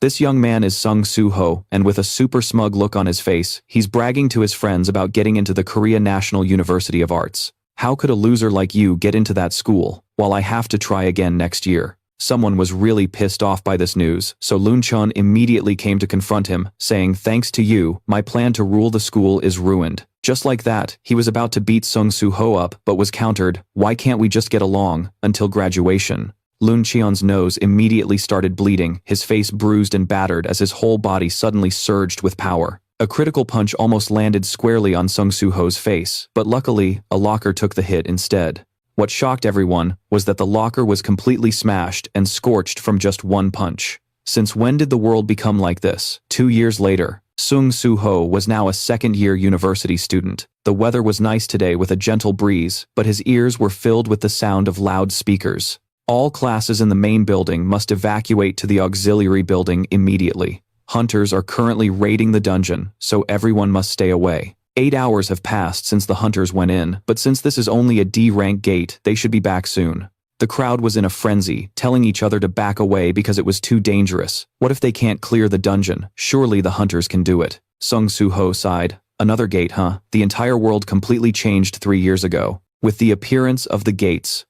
This young man is Sung Suho, and with a super smug look on his face, he's bragging to his friends about getting into the Korea National University of Arts. How could a loser like you get into that school, while I have to try again next year? Someone was really pissed off by this news, so Loon-chun immediately came to confront him, saying, "Thanks to you, my plan to rule the school is ruined." Just like that, he was about to beat Sung Suho up but was countered, "Why can't we just get along, until graduation?" Loon-chun's nose immediately started bleeding, his face bruised and battered as his whole body suddenly surged with power. A critical punch almost landed squarely on Sung Suho's face, but luckily, a locker took the hit instead. What shocked everyone was that the locker was completely smashed and scorched from just one punch. Since when did the world become like this? 2 years later, Sung Suho was now a second-year university student. The weather was nice today with a gentle breeze, but his ears were filled with the sound of loud speakers. All classes in the main building must evacuate to the auxiliary building immediately. Hunters are currently raiding the dungeon, so everyone must stay away. 8 hours have passed since the hunters went in, but since this is only a D-rank gate, they should be back soon. The crowd was in a frenzy, telling each other to back away because it was too dangerous. What if they can't clear the dungeon? Surely the hunters can do it. Sung Suho sighed. Another gate, huh? The entire world completely changed 3 years ago. With the appearance of the gates.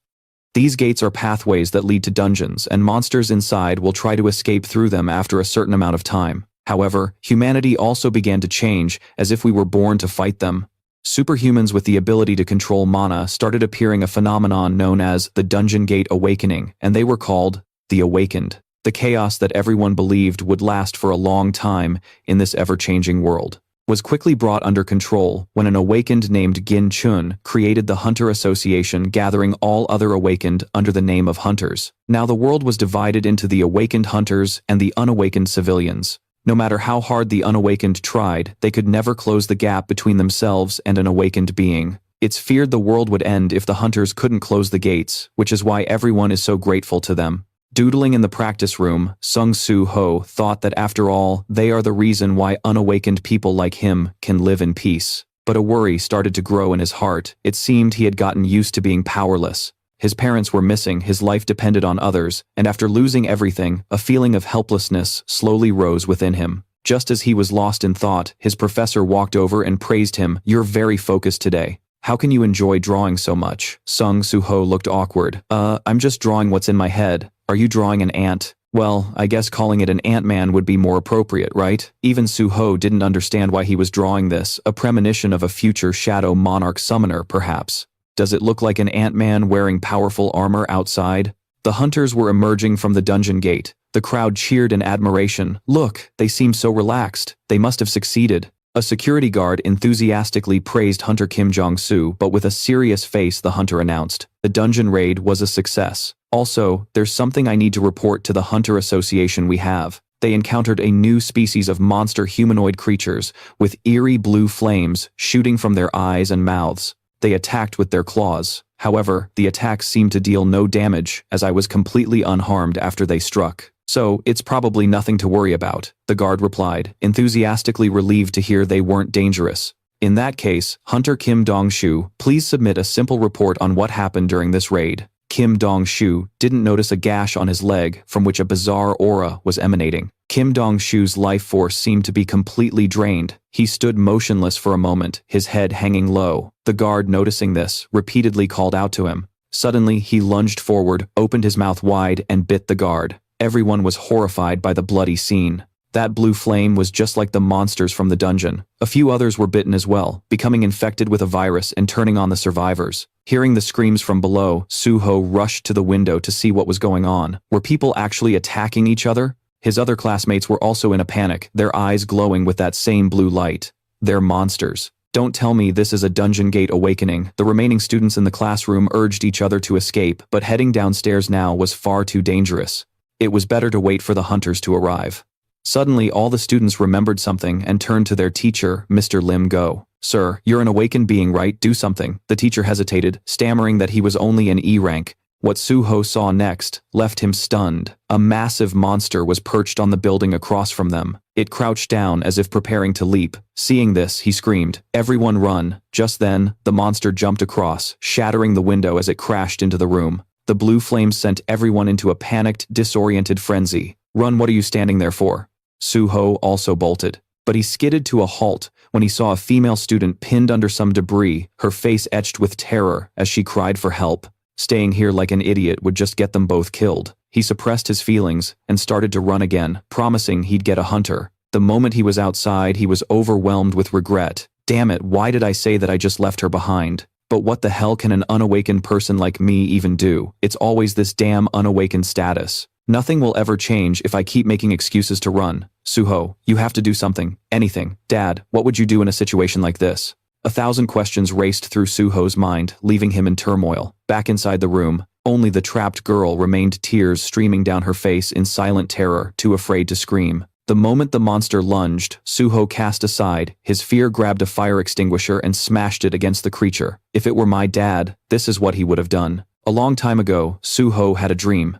These gates are pathways that lead to dungeons, and monsters inside will try to escape through them after a certain amount of time. However, humanity also began to change, as if we were born to fight them. Superhumans with the ability to control mana started appearing, a phenomenon known as the Dungeon Gate Awakening, and they were called the Awakened. The chaos that everyone believed would last for a long time in this ever-changing world was quickly brought under control when an awakened named Gin Chun created the Hunter Association, gathering all other awakened under the name of hunters. Now the world was divided into the awakened hunters and the unawakened civilians. No matter how hard the unawakened tried, they could never close the gap between themselves and an awakened being. It's feared the world would end if the hunters couldn't close the gates, which is why everyone is so grateful to them. Doodling in the practice room, Sung Suho thought that after all, they are the reason why unawakened people like him can live in peace. But a worry started to grow in his heart. It seemed he had gotten used to being powerless. His parents were missing, his life depended on others, and after losing everything, a feeling of helplessness slowly rose within him. Just as he was lost in thought, his professor walked over and praised him. "You're very focused today. How can you enjoy drawing so much?" Sung Suho looked awkward. I'm just drawing what's in my head." "Are you drawing an ant?" "Well, I guess calling it an Ant-Man would be more appropriate, right?" Even Suho didn't understand why he was drawing this, a premonition of a future Shadow Monarch summoner, perhaps. Does it look like an Ant-Man wearing powerful armor outside? The hunters were emerging from the dungeon gate. The crowd cheered in admiration. "Look, they seem so relaxed. They must have succeeded." A security guard enthusiastically praised Hunter Kim Jong-soo, but with a serious face the hunter announced, "The dungeon raid was a success. Also, there's something I need to report to the Hunter Association we have. They encountered a new species of monster humanoid creatures with eerie blue flames shooting from their eyes and mouths. They attacked with their claws. However, the attacks seemed to deal no damage, as I was completely unharmed after they struck. So, it's probably nothing to worry about," the guard replied, enthusiastically relieved to hear they weren't dangerous. "In that case, Hunter Kim Dong-shu, please submit a simple report on what happened during this raid." Kim Dong-shu didn't notice a gash on his leg from which a bizarre aura was emanating. Kim Dong-shu's life force seemed to be completely drained. He stood motionless for a moment, his head hanging low. The guard, noticing this, repeatedly called out to him. Suddenly, he lunged forward, opened his mouth wide, and bit the guard. Everyone was horrified by the bloody scene. That blue flame was just like the monsters from the dungeon. A few others were bitten as well, becoming infected with a virus and turning on the survivors. Hearing the screams from below, Suho rushed to the window to see what was going on. Were people actually attacking each other? His other classmates were also in a panic, their eyes glowing with that same blue light. They're monsters. Don't tell me this is a dungeon gate awakening. The remaining students in the classroom urged each other to escape, but heading downstairs now was far too dangerous. It was better to wait for the hunters to arrive. Suddenly, all the students remembered something and turned to their teacher, Mr. Lim Go. "Sir, you're an awakened being, right? Do something." The teacher hesitated, stammering that he was only an E rank. What Suho saw next left him stunned. A massive monster was perched on the building across from them. It crouched down as if preparing to leap. Seeing this, he screamed, "Everyone run." Just then, the monster jumped across, shattering the window as it crashed into the room. The blue flames sent everyone into a panicked, disoriented frenzy. Run, what are you standing there for? Suho also bolted. But he skidded to a halt when he saw a female student pinned under some debris, her face etched with terror as she cried for help. Staying here like an idiot would just get them both killed. He suppressed his feelings and started to run again, promising he'd get a hunter. The moment he was outside, he was overwhelmed with regret. Damn it, why did I say that I just left her behind? But what the hell can an unawakened person like me even do? It's always this damn unawakened status. Nothing will ever change if I keep making excuses to run. Suho, you have to do something. Anything. Dad, what would you do in a situation like this? 1,000 questions raced through Suho's mind, leaving him in turmoil. Back inside the room, only the trapped girl remained, tears streaming down her face in silent terror, too afraid to scream. The moment the monster lunged, Suho cast aside. His fear grabbed a fire extinguisher and smashed it against the creature. If it were my dad, this is what he would have done. A long time ago, Suho had a dream.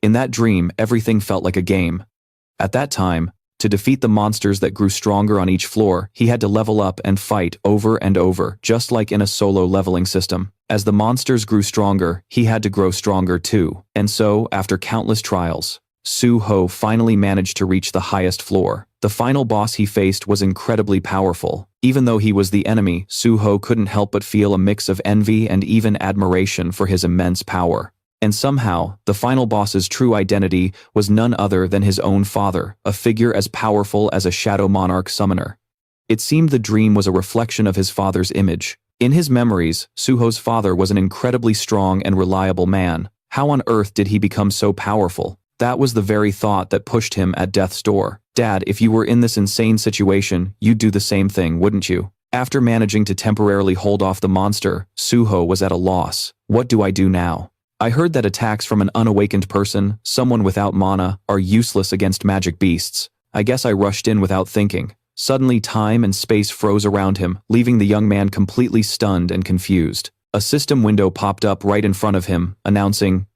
In that dream, everything felt like a game. At that time, to defeat the monsters that grew stronger on each floor, he had to level up and fight over and over, just like in a solo leveling system. As the monsters grew stronger, he had to grow stronger too. And so, after countless trials, Suho finally managed to reach the highest floor. The final boss he faced was incredibly powerful. Even though he was the enemy, Suho couldn't help but feel a mix of envy and even admiration for his immense power. And somehow, the final boss's true identity was none other than his own father, a figure as powerful as a Shadow Monarch summoner. It seemed the dream was a reflection of his father's image. In his memories, Suho's father was an incredibly strong and reliable man. How on earth did he become so powerful? That was the very thought that pushed him at death's door. Dad, if you were in this insane situation, you'd do the same thing, wouldn't you? After managing to temporarily hold off the monster, Suho was at a loss. What do I do now? I heard that attacks from an unawakened person, someone without mana, are useless against magic beasts. I guess I rushed in without thinking. Suddenly time and space froze around him, leaving the young man completely stunned and confused. A system window popped up right in front of him, announcing,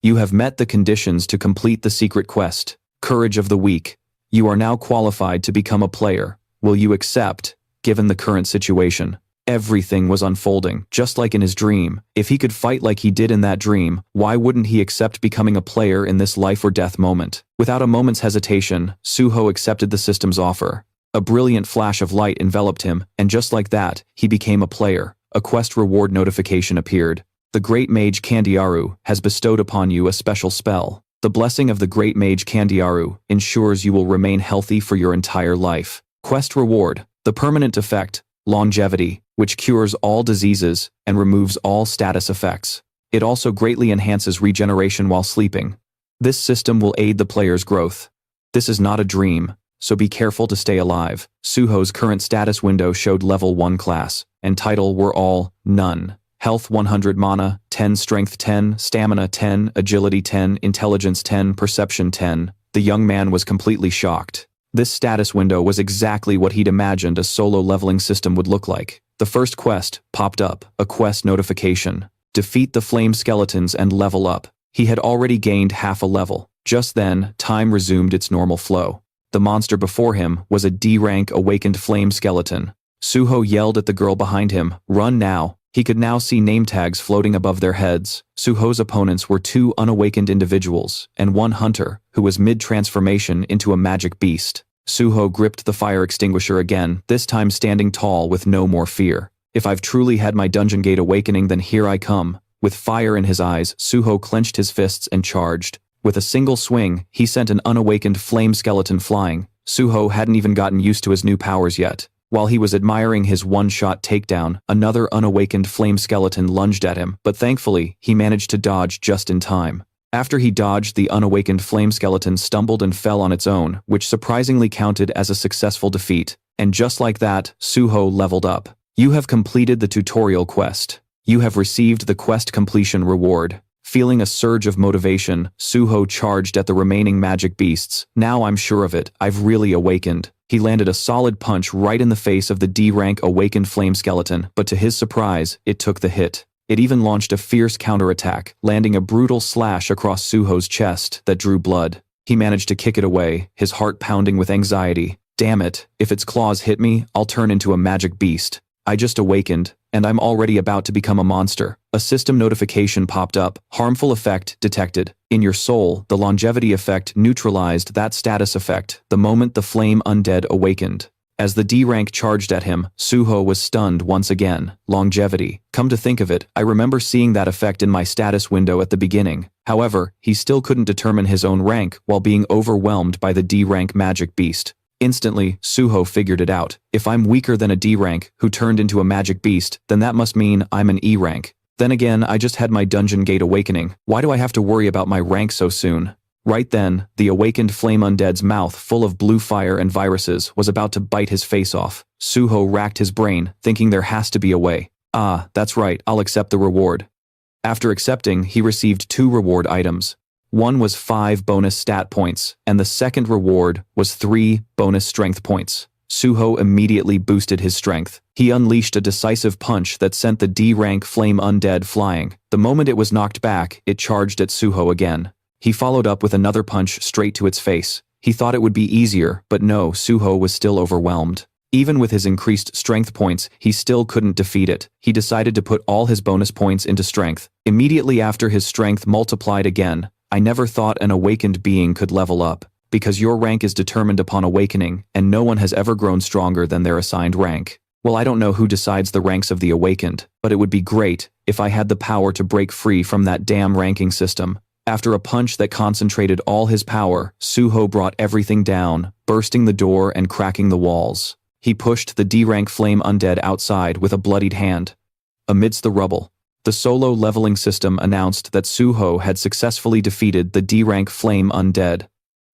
"You have met the conditions to complete the secret quest, Courage of the Weak. You are now qualified to become a player. Will you accept, given the current situation?" Everything was unfolding, just like in his dream. If he could fight like he did in that dream, why wouldn't he accept becoming a player in this life or death moment? Without a moment's hesitation, Suho accepted the system's offer. A brilliant flash of light enveloped him, and just like that, he became a player. A quest reward notification appeared. The Great Mage Candiaru has bestowed upon you a special spell. The blessing of the Great Mage Candiaru ensures you will remain healthy for your entire life. Quest reward. The permanent effect, Longevity, which cures all diseases and removes all status effects. It also greatly enhances regeneration while sleeping. This system will aid the player's growth. This is not a dream, so be careful to stay alive. Suho's current status window showed level 1 class, and title were all none. Health 100 mana, 10 strength 10, stamina 10, agility 10, intelligence 10, perception 10. The young man was completely shocked. This status window was exactly what he'd imagined a solo leveling system would look like. The first quest popped up, a quest notification. Defeat the flame skeletons and level up. He had already gained half a level. Just then, time resumed its normal flow. The monster before him was a D-rank awakened flame skeleton. Suho yelled at the girl behind him, "Run now." He could now see name tags floating above their heads. Suho's opponents were 2 unawakened individuals, and 1 hunter, who was mid-transformation into a magic beast. Suho gripped the fire extinguisher again, this time standing tall with no more fear. If I've truly had my dungeon gate awakening, then here I come. With fire in his eyes, Suho clenched his fists and charged. With a single swing, he sent an unawakened flame skeleton flying. Suho hadn't even gotten used to his new powers yet. While he was admiring his one-shot takedown, another unawakened flame skeleton lunged at him, but thankfully, he managed to dodge just in time. After he dodged, the unawakened flame skeleton stumbled and fell on its own, which surprisingly counted as a successful defeat. And just like that, Suho leveled up. You have completed the tutorial quest. You have received the quest completion reward. Feeling a surge of motivation, Suho charged at the remaining magic beasts. Now I'm sure of it, I've really awakened. He landed a solid punch right in the face of the D-rank awakened flame skeleton, but to his surprise, it took the hit. It even launched a fierce counterattack, landing a brutal slash across Suho's chest that drew blood. He managed to kick it away, his heart pounding with anxiety. Damn it, if its claws hit me, I'll turn into a magic beast. I just awakened, and I'm already about to become a monster. A system notification popped up. Harmful effect detected. In your soul, the longevity effect neutralized that status effect the moment the flame undead awakened. As the D rank charged at him, Suho was stunned once again. Longevity. Come to think of it, I remember seeing that effect in my status window at the beginning. However, he still couldn't determine his own rank while being overwhelmed by the D rank magic beast. Instantly, Suho figured it out. If I'm weaker than a D rank who turned into a magic beast, then that must mean I'm an E rank. Then again, I just had my dungeon gate awakening. Why do I have to worry about my rank so soon? Right then, the awakened flame undead's mouth full of blue fire and viruses was about to bite his face off. Suho racked his brain, thinking there has to be a way. Ah, that's right, I'll accept the reward. After accepting, he received 2 reward items. One was 5 bonus stat points, and the second reward was 3 bonus strength points. Suho immediately boosted his strength. He unleashed a decisive punch that sent the D-rank flame undead flying. The moment it was knocked back, it charged at Suho again. He followed up with another punch straight to its face. He thought it would be easier, but no, Suho was still overwhelmed. Even with his increased strength points, he still couldn't defeat it. He decided to put all his bonus points into strength. Immediately after his strength multiplied again, I never thought an awakened being could level up, because your rank is determined upon awakening, and no one has ever grown stronger than their assigned rank. Well, I don't know who decides the ranks of the awakened, but it would be great if I had the power to break free from that damn ranking system. After a punch that concentrated all his power, Suho brought everything down, bursting the door and cracking the walls. He pushed the D-rank flame undead outside with a bloodied hand. Amidst the rubble, the solo leveling system announced that Suho had successfully defeated the D-rank flame undead.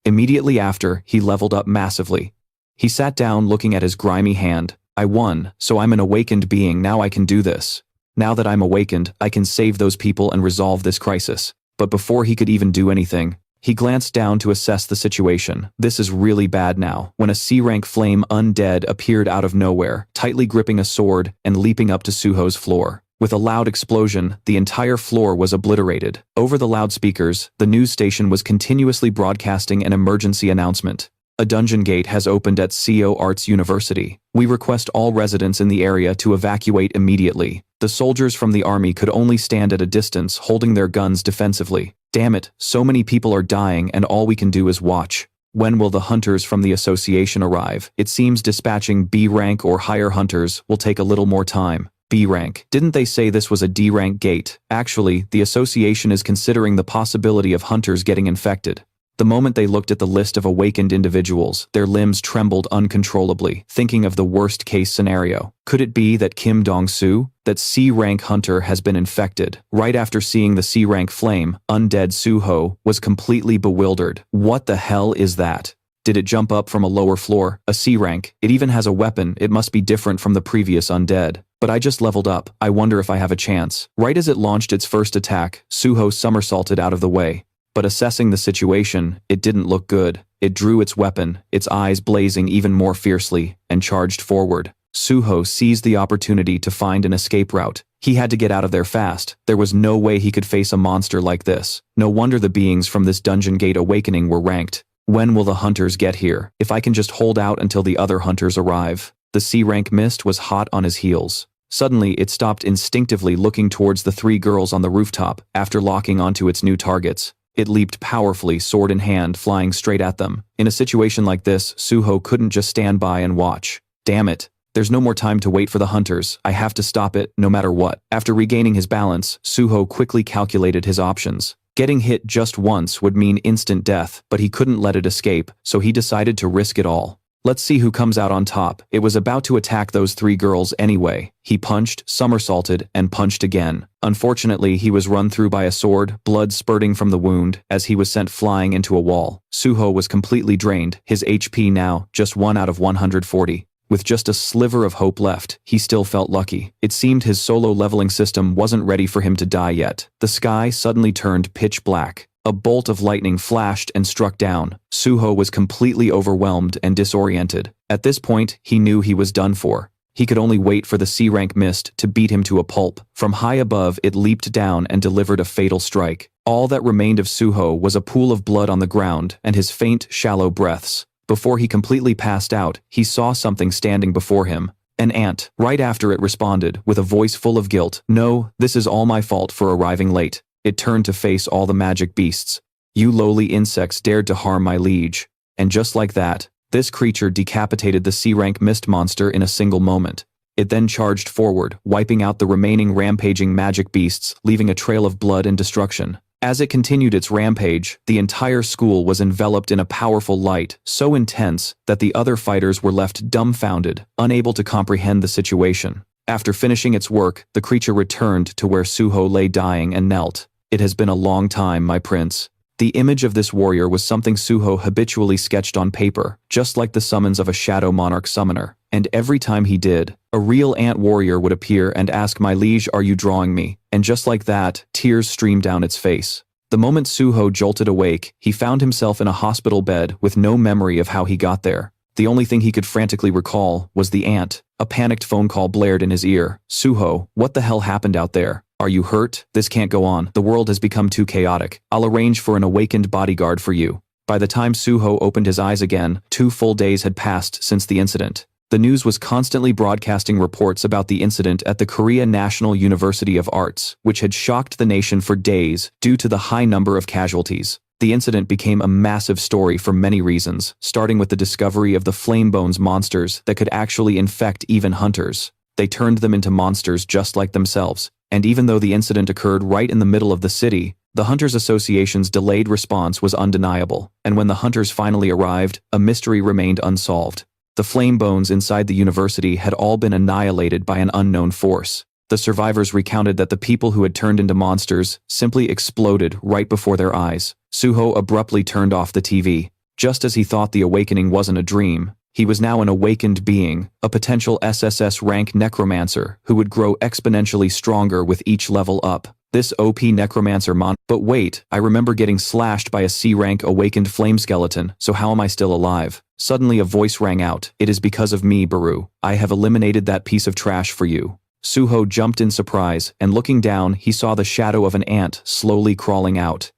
Immediately after, he leveled up massively. He sat down looking at his grimy hand. I won, so I'm an awakened being, now I can do this. Now that I'm awakened, I can save those people and resolve this crisis. But before he could even do anything, he glanced down to assess the situation. This is really bad now, when a C-rank flame undead appeared out of nowhere, tightly gripping a sword and leaping up to Suho's floor. With a loud explosion, the entire floor was obliterated. Over the loudspeakers, the news station was continuously broadcasting an emergency announcement. A dungeon gate has opened at CO Arts University. We request all residents in the area to evacuate immediately. The soldiers from the army could only stand at a distance, holding their guns defensively. Damn it, so many people are dying and all we can do is watch. When will the hunters from the association arrive? It seems dispatching B rank or higher hunters will take a little more time. B rank. Didn't they say this was a D rank gate? Actually, the association is considering the possibility of hunters getting infected. The moment they looked at the list of awakened individuals, their limbs trembled uncontrollably, thinking of the worst-case scenario. Could it be that Kim Dong-soo, that C-rank hunter, has been infected? Right after seeing the C-rank flame, undead Suho was completely bewildered. What the hell is that? Did it jump up from a lower floor? A C-rank. It even has a weapon. It must be different from the previous undead. But I just leveled up. I wonder if I have a chance. Right as it launched its first attack, Suho somersaulted out of the way. But assessing the situation, it didn't look good. It drew its weapon, its eyes blazing even more fiercely, and charged forward. Suho seized the opportunity to find an escape route. He had to get out of there fast. There was no way he could face a monster like this. No wonder the beings from this dungeon gate awakening were ranked. When will the hunters get here? If I can just hold out until the other hunters arrive. The C-rank mist was hot on his heels. Suddenly, it stopped instinctively, looking towards the 3 girls on the rooftop after locking onto its new targets. It leaped powerfully, sword in hand, flying straight at them. In a situation like this, Suho couldn't just stand by and watch. Damn it. There's no more time to wait for the hunters. I have to stop it, no matter what. After regaining his balance, Suho quickly calculated his options. Getting hit just once would mean instant death, but he couldn't let it escape, so he decided to risk it all. Let's see who comes out on top. It was about to attack those 3 girls anyway. He punched, somersaulted, and punched again. Unfortunately, he was run through by a sword, blood spurting from the wound, as he was sent flying into a wall. Suho was completely drained, his HP now just 1 out of 140. With just a sliver of hope left, he still felt lucky. It seemed his solo leveling system wasn't ready for him to die yet. The sky suddenly turned pitch black. A bolt of lightning flashed and struck down. Suho was completely overwhelmed and disoriented. At this point, he knew he was done for. He could only wait for the C-rank mist to beat him to a pulp. From high above, it leaped down and delivered a fatal strike. All that remained of Suho was a pool of blood on the ground and his faint, shallow breaths. Before he completely passed out, he saw something standing before him. An ant. Right after it responded, with a voice full of guilt, "No, this is all my fault for arriving late. It turned to face all the magic beasts. You lowly insects dared to harm my liege. And just like that, this creature decapitated the C-rank mist monster in a single moment. It then charged forward, wiping out the remaining rampaging magic beasts, leaving a trail of blood and destruction. As it continued its rampage, the entire school was enveloped in a powerful light, so intense that the other fighters were left dumbfounded, unable to comprehend the situation. After finishing its work, the creature returned to where Suho lay dying and knelt. It has been a long time, my prince. The image of this warrior was something Suho habitually sketched on paper, just like the summons of a Shadow Monarch summoner. And every time he did, a real ant warrior would appear and ask, "My liege, are you drawing me?" And just like that, tears streamed down its face. The moment Suho jolted awake, he found himself in a hospital bed with no memory of how he got there. The only thing he could frantically recall was the ant. A panicked phone call blared in his ear. "Suho, what the hell happened out there? Are you hurt? This can't go on. The world has become too chaotic. I'll arrange for an awakened bodyguard for you." By the time Suho opened his eyes again, 2 full days had passed since the incident. The news was constantly broadcasting reports about the incident at the Korea National University of Arts, which had shocked the nation for days due to the high number of casualties. The incident became a massive story for many reasons, starting with the discovery of the Flamebones monsters that could actually infect even hunters. They turned them into monsters just like themselves. And even though the incident occurred right in the middle of the city, the Hunters Association's delayed response was undeniable, and when the hunters finally arrived, a mystery remained unsolved. The flame bones inside the university had all been annihilated by an unknown force. The survivors recounted that the people who had turned into monsters simply exploded right before their eyes. Suho abruptly turned off the TV. Just as he thought the awakening wasn't a dream, he was now an awakened being, a potential SSS rank necromancer who would grow exponentially stronger with each level up. This OP necromancer But wait, I remember getting slashed by a C-rank awakened flame skeleton, so how am I still alive? Suddenly a voice rang out. "It is because of me, Baru. I have eliminated that piece of trash for you." Suho jumped in surprise, and looking down, he saw the shadow of an ant slowly crawling out.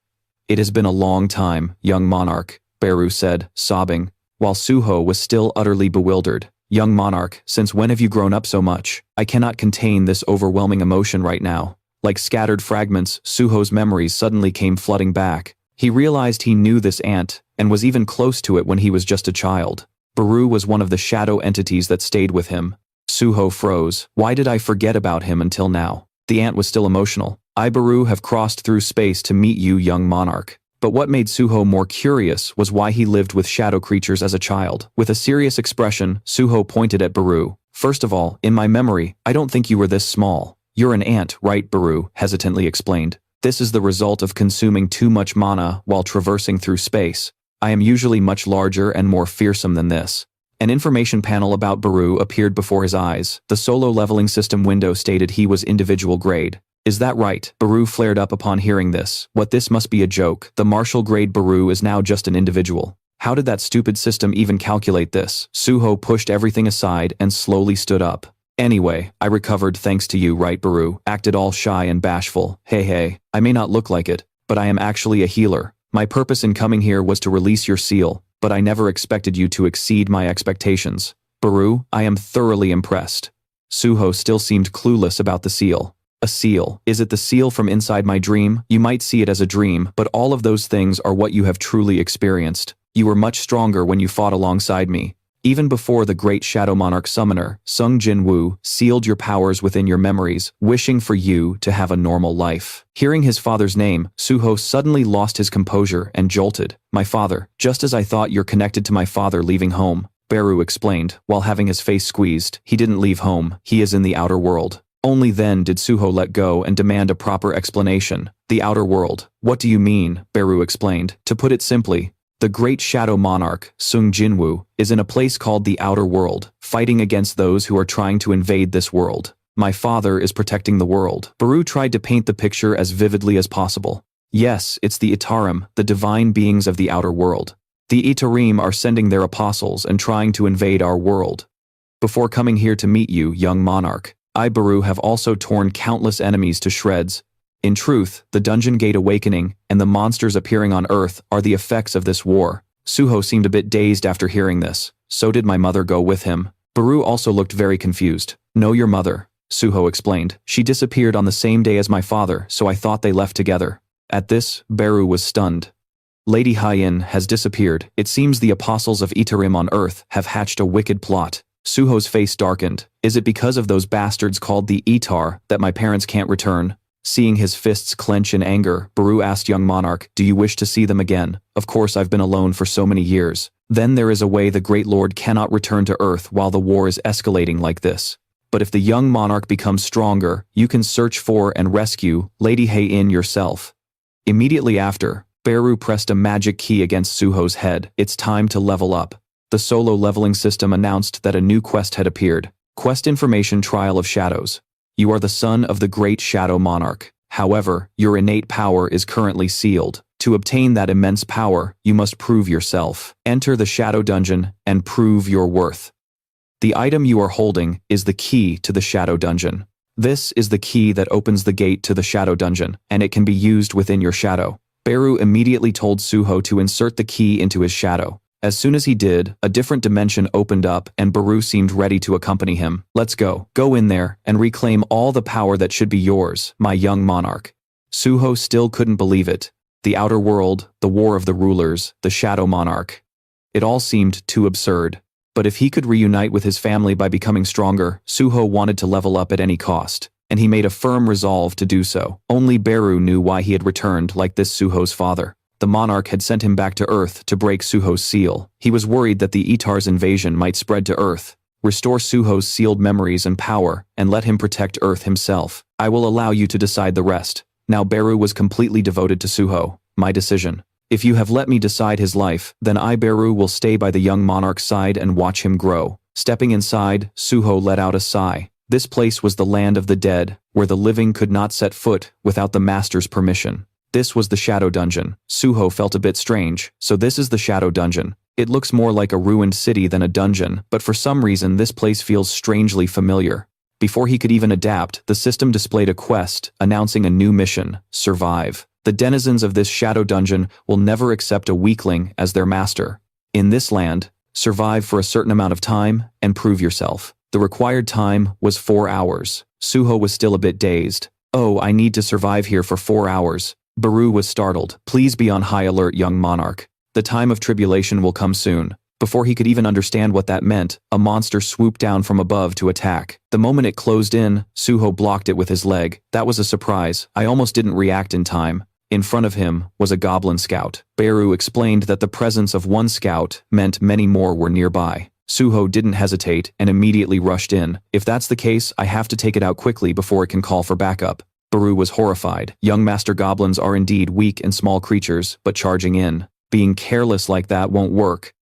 "It has been a long time, young monarch," Baru said, sobbing, while Suho was still utterly bewildered. "Young monarch, since when have you grown up so much? I cannot contain this overwhelming emotion right now." Like scattered fragments, Suho's memories suddenly came flooding back. He realized he knew this ant, and was even close to it when he was just a child. Baru was one of the shadow entities that stayed with him. Suho froze. Why did I forget about him until now? The ant was still emotional. "I, Baru, have crossed through space to meet you, young monarch." But what made Suho more curious was why he lived with shadow creatures as a child. With a serious expression, Suho pointed at Baru. "First of all, in my memory, I don't think you were this small." "You're an ant, right?" Baru hesitantly explained. "This is the result of consuming too much mana while traversing through space. I am usually much larger and more fearsome than this." An information panel about Baru appeared before his eyes. The solo leveling system window stated he was individual grade. "Is that right?" Baru flared up upon hearing this. "What, this must be a joke. The martial grade Baru is now just an individual. How did that stupid system even calculate this?" Suho pushed everything aside and slowly stood up. "Anyway, I recovered thanks to you, right?" Baru acted all shy and bashful. Hey, I may not look like it, but I am actually a healer. My purpose in coming here was to release your seal, but I never expected you to exceed my expectations. Baru, I am thoroughly impressed." Suho still seemed clueless about the seal. "A seal? Is it the seal from inside my dream? You might see it as a dream, but all of those things are what you have truly experienced. You were much stronger when you fought alongside me. Even before the great Shadow Monarch summoner, Sung Jinwoo, sealed your powers within your memories, wishing for you to have a normal life." Hearing his father's name, Suho suddenly lost his composure and jolted. "My father, just as I thought. You're connected to my father leaving home," Baru explained, while having his face squeezed. "He didn't leave home, he is in the outer world." Only then did Suho let go and demand a proper explanation. "The outer world? What do you mean?" Baru explained. "To put it simply, the great Shadow Monarch, Sung Jinwoo, is in a place called the Outer World, fighting against those who are trying to invade this world. My father is protecting the world." Baru tried to paint the picture as vividly as possible. "Yes, it's the Itarim, the divine beings of the Outer World. The Itarim are sending their apostles and trying to invade our world. Before coming here to meet you, young monarch, I, Baru, have also torn countless enemies to shreds. In truth, the Dungeon Gate awakening and the monsters appearing on Earth are the effects of this war." Suho seemed a bit dazed after hearing this. "So did my mother go with him?" Baru also looked very confused. "No, your mother. Suho explained. She disappeared on the same day as my father, so I thought they left together. At this, Beru was stunned. Lady Hyen has disappeared. It seems the apostles of Itarim on Earth have hatched a wicked plot. Suho's face darkened. Is it because of those bastards called the Itar that my parents can't return? Seeing his fists clench in anger, Beru asked young monarch, do you wish to see them again? Of course, I've been alone for so many years. Then there is a way the great lord cannot return to Earth while the war is escalating like this. But if the young monarch becomes stronger, you can search for and rescue Lady Hyen yourself. Immediately after, Beru pressed a magic key against Suho's head. It's time to level up. The solo leveling system announced that a new quest had appeared. Quest Information Trial of Shadows. You are the son of the great Shadow Monarch. However, your innate power is currently sealed. To obtain that immense power, you must prove yourself. Enter the Shadow Dungeon and prove your worth. The item you are holding is the key to the Shadow Dungeon. This is the key that opens the gate to the Shadow Dungeon, and it can be used within your shadow. Beru immediately told Suho to insert the key into his shadow. As soon as he did, a different dimension opened up and Beru seemed ready to accompany him. Let's go. Go in there and reclaim all the power that should be yours, my young monarch. Suho still couldn't believe it. The outer world, the war of the rulers, the Shadow Monarch. It all seemed too absurd. But if he could reunite with his family by becoming stronger, Suho wanted to level up at any cost. And he made a firm resolve to do so. Only Beru knew why he had returned like this Suho's father. The monarch had sent him back to Earth to break Suho's seal. He was worried that the Itar's invasion might spread to Earth, restore Suho's sealed memories and power, and let him protect Earth himself. I will allow you to decide the rest. Now Beru was completely devoted to Suho. My decision. If you have let me decide his life, then I, Beru, will stay by the young monarch's side and watch him grow. Stepping inside, Suho let out a sigh. This place was the land of the dead, where the living could not set foot without the master's permission. This was the Shadow Dungeon. Suho felt a bit strange. So this is the Shadow Dungeon. It looks more like a ruined city than a dungeon, but for some reason this place feels strangely familiar. Before he could even adapt, the system displayed a quest, announcing a new mission: survive. The denizens of this Shadow Dungeon will never accept a weakling as their master. In this land, survive for a certain amount of time and prove yourself. The required time was 4 hours. Suho was still a bit dazed. Oh, I need to survive here for 4 hours. Beru was startled. Please be on high alert, young monarch. The time of tribulation will come soon. Before he could even understand what that meant, a monster swooped down from above to attack. The moment it closed in, Suho blocked it with his leg. That was a surprise. I almost didn't react in time. In front of him was a goblin scout. Beru explained that the presence of one scout meant many more were nearby. Suho didn't hesitate and immediately rushed in. If that's the case, I have to take it out quickly before it can call for backup. Beru was horrified. Young master goblins are indeed weak and small creatures, but charging in, being careless like that won't work.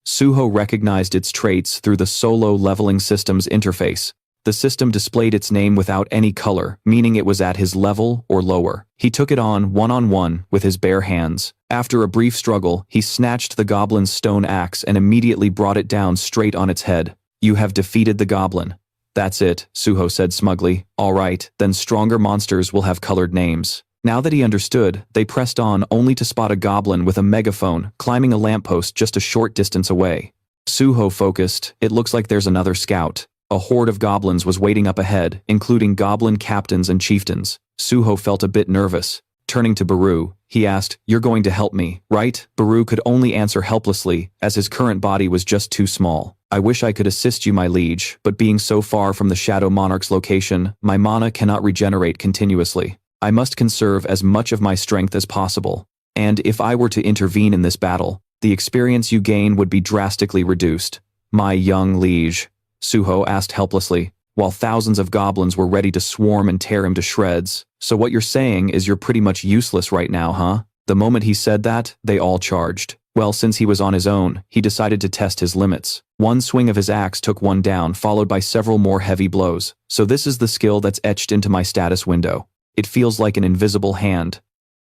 Suho recognized its traits through the solo leveling system's interface. The system displayed its name without any color, meaning it was at his level or lower. He took it on one-on-one with his bare hands. After a brief struggle, he snatched the goblin's stone axe and immediately brought it down straight on its head. You have defeated the goblin. That's it, Suho said smugly. All right, then stronger monsters will have colored names. Now that he understood, they pressed on only to spot a goblin with a megaphone climbing a lamppost just a short distance away. Suho focused. It looks like there's another scout. A horde of goblins was waiting up ahead, including goblin captains and chieftains. Suho felt a bit nervous. Turning to Beru, he asked, "You're going to help me, right?" Beru could only answer helplessly, as his current body was just too small. "I wish I could assist you, my liege, but being so far from the Shadow Monarch's location, my mana cannot regenerate continuously. I must conserve as much of my strength as possible. And if I were to intervene in this battle, the experience you gain would be drastically reduced." "My young liege," Suho asked helplessly, while thousands of goblins were ready to swarm and tear him to shreds. "So what you're saying is you're pretty much useless right now, huh?" The moment he said that, they all charged. Well, since he was on his own, he decided to test his limits. One swing of his axe took one down, followed by several more heavy blows. So this is the skill that's etched into my status window. It feels like an invisible hand.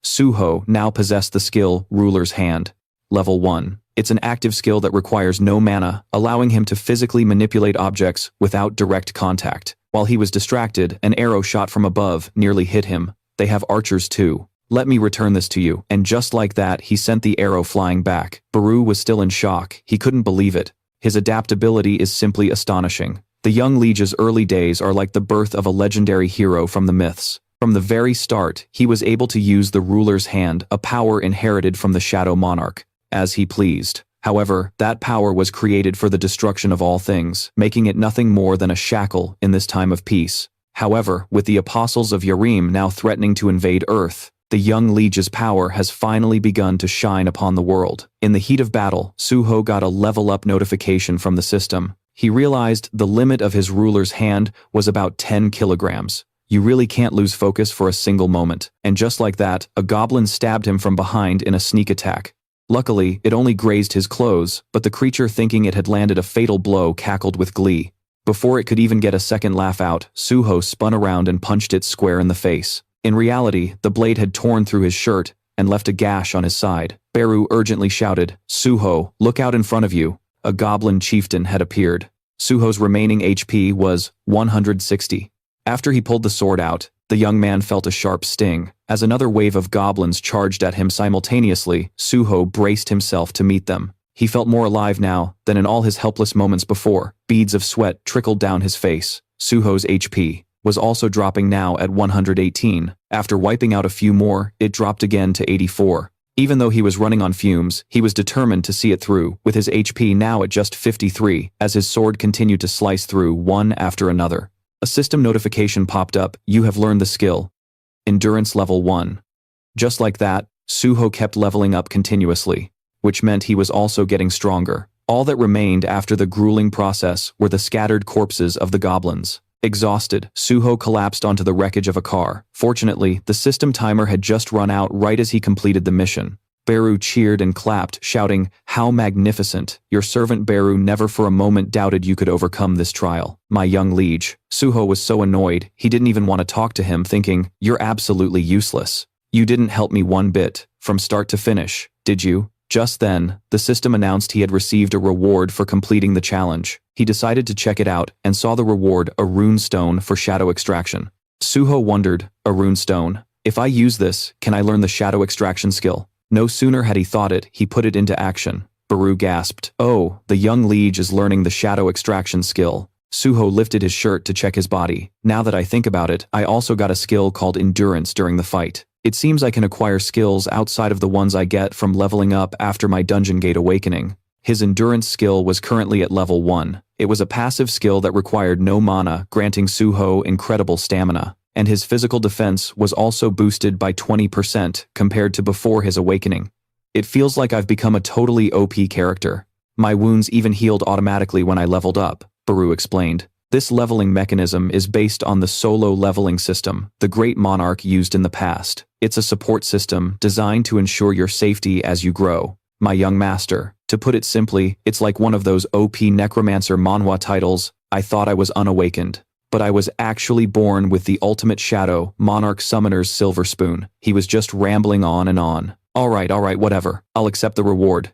Suho now possessed the skill Ruler's Hand. Level 1. It's an active skill that requires no mana, allowing him to physically manipulate objects without direct contact. While he was distracted, an arrow shot from above nearly hit him. They have archers too. "Let me return this to you." And just like that, he sent the arrow flying back. Beru was still in shock. He couldn't believe it. His adaptability is simply astonishing. The young liege's early days are like the birth of a legendary hero from the myths. From the very start, he was able to use the ruler's hand, a power inherited from the Shadow Monarch, as he pleased. However, that power was created for the destruction of all things, making it nothing more than a shackle in this time of peace. However, with the apostles of Yarim now threatening to invade Earth, the young liege's power has finally begun to shine upon the world. In the heat of battle, Suho got a level-up notification from the system. He realized the limit of his ruler's hand was about 10 kilograms. You really can't lose focus for a single moment. And just like that, a goblin stabbed him from behind in a sneak attack. Luckily, it only grazed his clothes, but the creature, thinking it had landed a fatal blow, cackled with glee. Before it could even get a second laugh out, Suho spun around and punched it square in the face. In reality, the blade had torn through his shirt and left a gash on his side. Beru urgently shouted, "Suho, look out in front of you." A goblin chieftain had appeared. Suho's remaining HP was 160. After he pulled the sword out, the young man felt a sharp sting. As another wave of goblins charged at him simultaneously, Suho braced himself to meet them. He felt more alive now than in all his helpless moments before. Beads of sweat trickled down his face. Suho's HP was also dropping now at 118. After wiping out a few more, it dropped again to 84. Even though he was running on fumes, he was determined to see it through, with his HP now at just 53, as his sword continued to slice through one after another. A system notification popped up. "You have learned the skill. Endurance level 1. Just like that, Suho kept leveling up continuously, which meant he was also getting stronger. All that remained after the grueling process were the scattered corpses of the goblins. Exhausted, Suho collapsed onto the wreckage of a car. Fortunately, the system timer had just run out right as he completed the mission. Beru cheered and clapped, shouting, "How magnificent! Your servant Beru never for a moment doubted you could overcome this trial, my young liege." Suho was so annoyed, he didn't even want to talk to him, thinking, "You're absolutely useless. You didn't help me one bit, from start to finish, did you?" Just then, the system announced he had received a reward for completing the challenge. He decided to check it out and saw the reward, a rune stone for shadow extraction. Suho wondered, "A rune stone? If I use this, can I learn the shadow extraction skill?" No sooner had he thought it, he put it into action. Beru gasped, "Oh, the young liege is learning the shadow extraction skill." Suho lifted his shirt to check his body. "Now that I think about it, I also got a skill called endurance during the fight. It seems I can acquire skills outside of the ones I get from leveling up after my Dungeon Gate awakening." His endurance skill was currently at level 1. It was a passive skill that required no mana, granting Suho incredible stamina. And his physical defense was also boosted by 20% compared to before his awakening. "It feels like I've become a totally OP character. My wounds even healed automatically when I leveled up," Beru explained. This leveling mechanism is based on the solo leveling system the Great Monarch used in the past. It's a support system designed to ensure your safety as you grow. "My young master." To put it simply, it's like one of those OP necromancer manhwa titles. "I thought I was unawakened, but I was actually born with the ultimate shadow monarch summoner's silver spoon." He was just rambling on and on. All right, whatever. I'll accept the reward."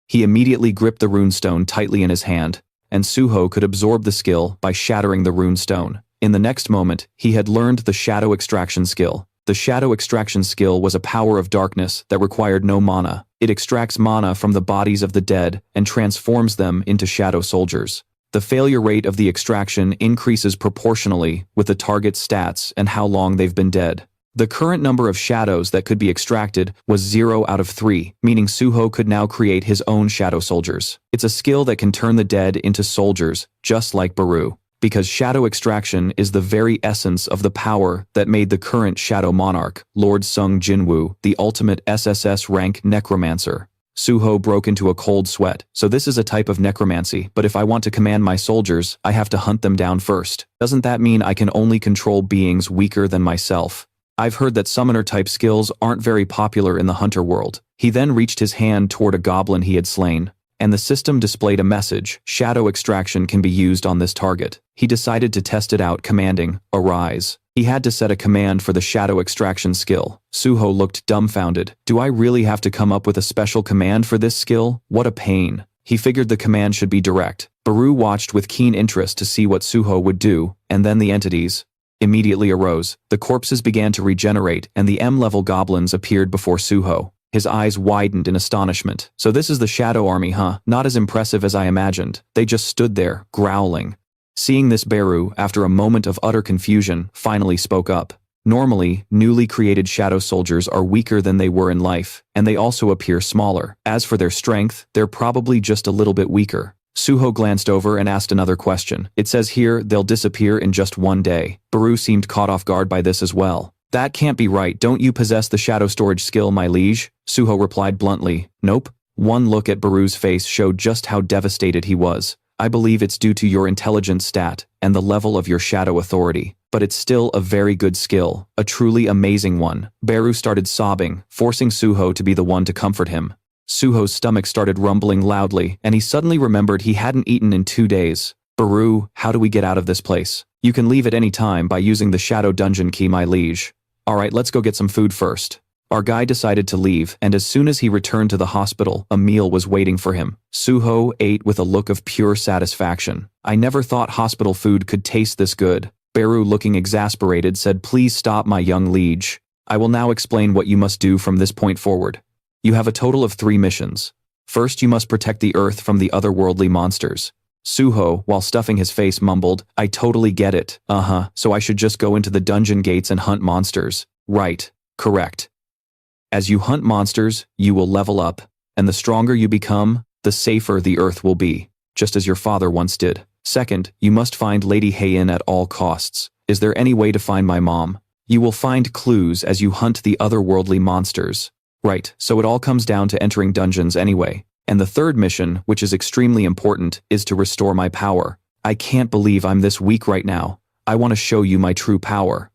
He immediately gripped the runestone tightly in his hand, and Suho could absorb the skill by shattering the runestone. In the next moment, he had learned the shadow extraction skill. The shadow extraction skill was a power of darkness that required no mana. It extracts mana from the bodies of the dead and transforms them into shadow soldiers. The failure rate of the extraction increases proportionally with the target's stats and how long they've been dead. The current number of shadows that could be extracted was 0 out of 3, meaning Suho could now create his own shadow soldiers. It's a skill that can turn the dead into soldiers, just like Beru. Because shadow extraction is the very essence of the power that made the current Shadow Monarch, Lord Sung Jinwoo, the ultimate SSS rank necromancer. Suho broke into a cold sweat. "So this is a type of necromancy, but if I want to command my soldiers, I have to hunt them down first. Doesn't that mean I can only control beings weaker than myself? I've heard that summoner-type skills aren't very popular in the hunter world." He then reached his hand toward a goblin he had slain, and the system displayed a message: "Shadow extraction can be used on this target." He decided to test it out, commanding, "Arise." He had to set a command for the shadow extraction skill. Suho looked dumbfounded. "Do I really have to come up with a special command for this skill? What a pain." He figured the command should be direct. Beru watched with keen interest to see what Suho would do, and then the entities immediately arose. The corpses began to regenerate, and the M-level goblins appeared before Suho. His eyes widened in astonishment. "So this is the Shadow Army, huh? Not as impressive as I imagined." They just stood there, growling. Seeing this, Beru, after a moment of utter confusion, finally spoke up. Normally, newly created shadow soldiers are weaker than they were in life, and they also appear smaller. As for their strength, they're probably just a little bit weaker. Suho glanced over and asked another question. It says here they'll disappear in just one day. Beru seemed caught off guard by this as well. That can't be right. Don't you possess the shadow storage skill, my liege? Suho replied bluntly. Nope. One look at Beru's face showed just how devastated he was. I believe it's due to your intelligence stat and the level of your shadow authority. But it's still a very good skill, a truly amazing one. Beru started sobbing, forcing Suho to be the one to comfort him. Suho's stomach started rumbling loudly, and he suddenly remembered he hadn't eaten in 2 days. Beru, how do we get out of this place? You can leave at any time by using the shadow dungeon key, my liege. Alright, let's go get some food first. Our guy decided to leave, and as soon as he returned to the hospital, a meal was waiting for him. Suho ate with a look of pure satisfaction. I never thought hospital food could taste this good. Beru, looking exasperated, said, Please stop, my young liege. I will now explain what you must do from this point forward. You have a total of 3 missions. First, you must protect the Earth from the otherworldly monsters. Suho, while stuffing his face, mumbled, I totally get it. So I should just go into the dungeon gates and hunt monsters. Right. Correct. As you hunt monsters, you will level up, and the stronger you become, the safer the Earth will be, just as your father once did. Second, you must find Lady Heian at all costs. Is there any way to find my mom? You will find clues as you hunt the otherworldly monsters. Right, so it all comes down to entering dungeons anyway. And the third mission, which is extremely important, is to restore my power. I can't believe I'm this weak right now. I want to show you my true power.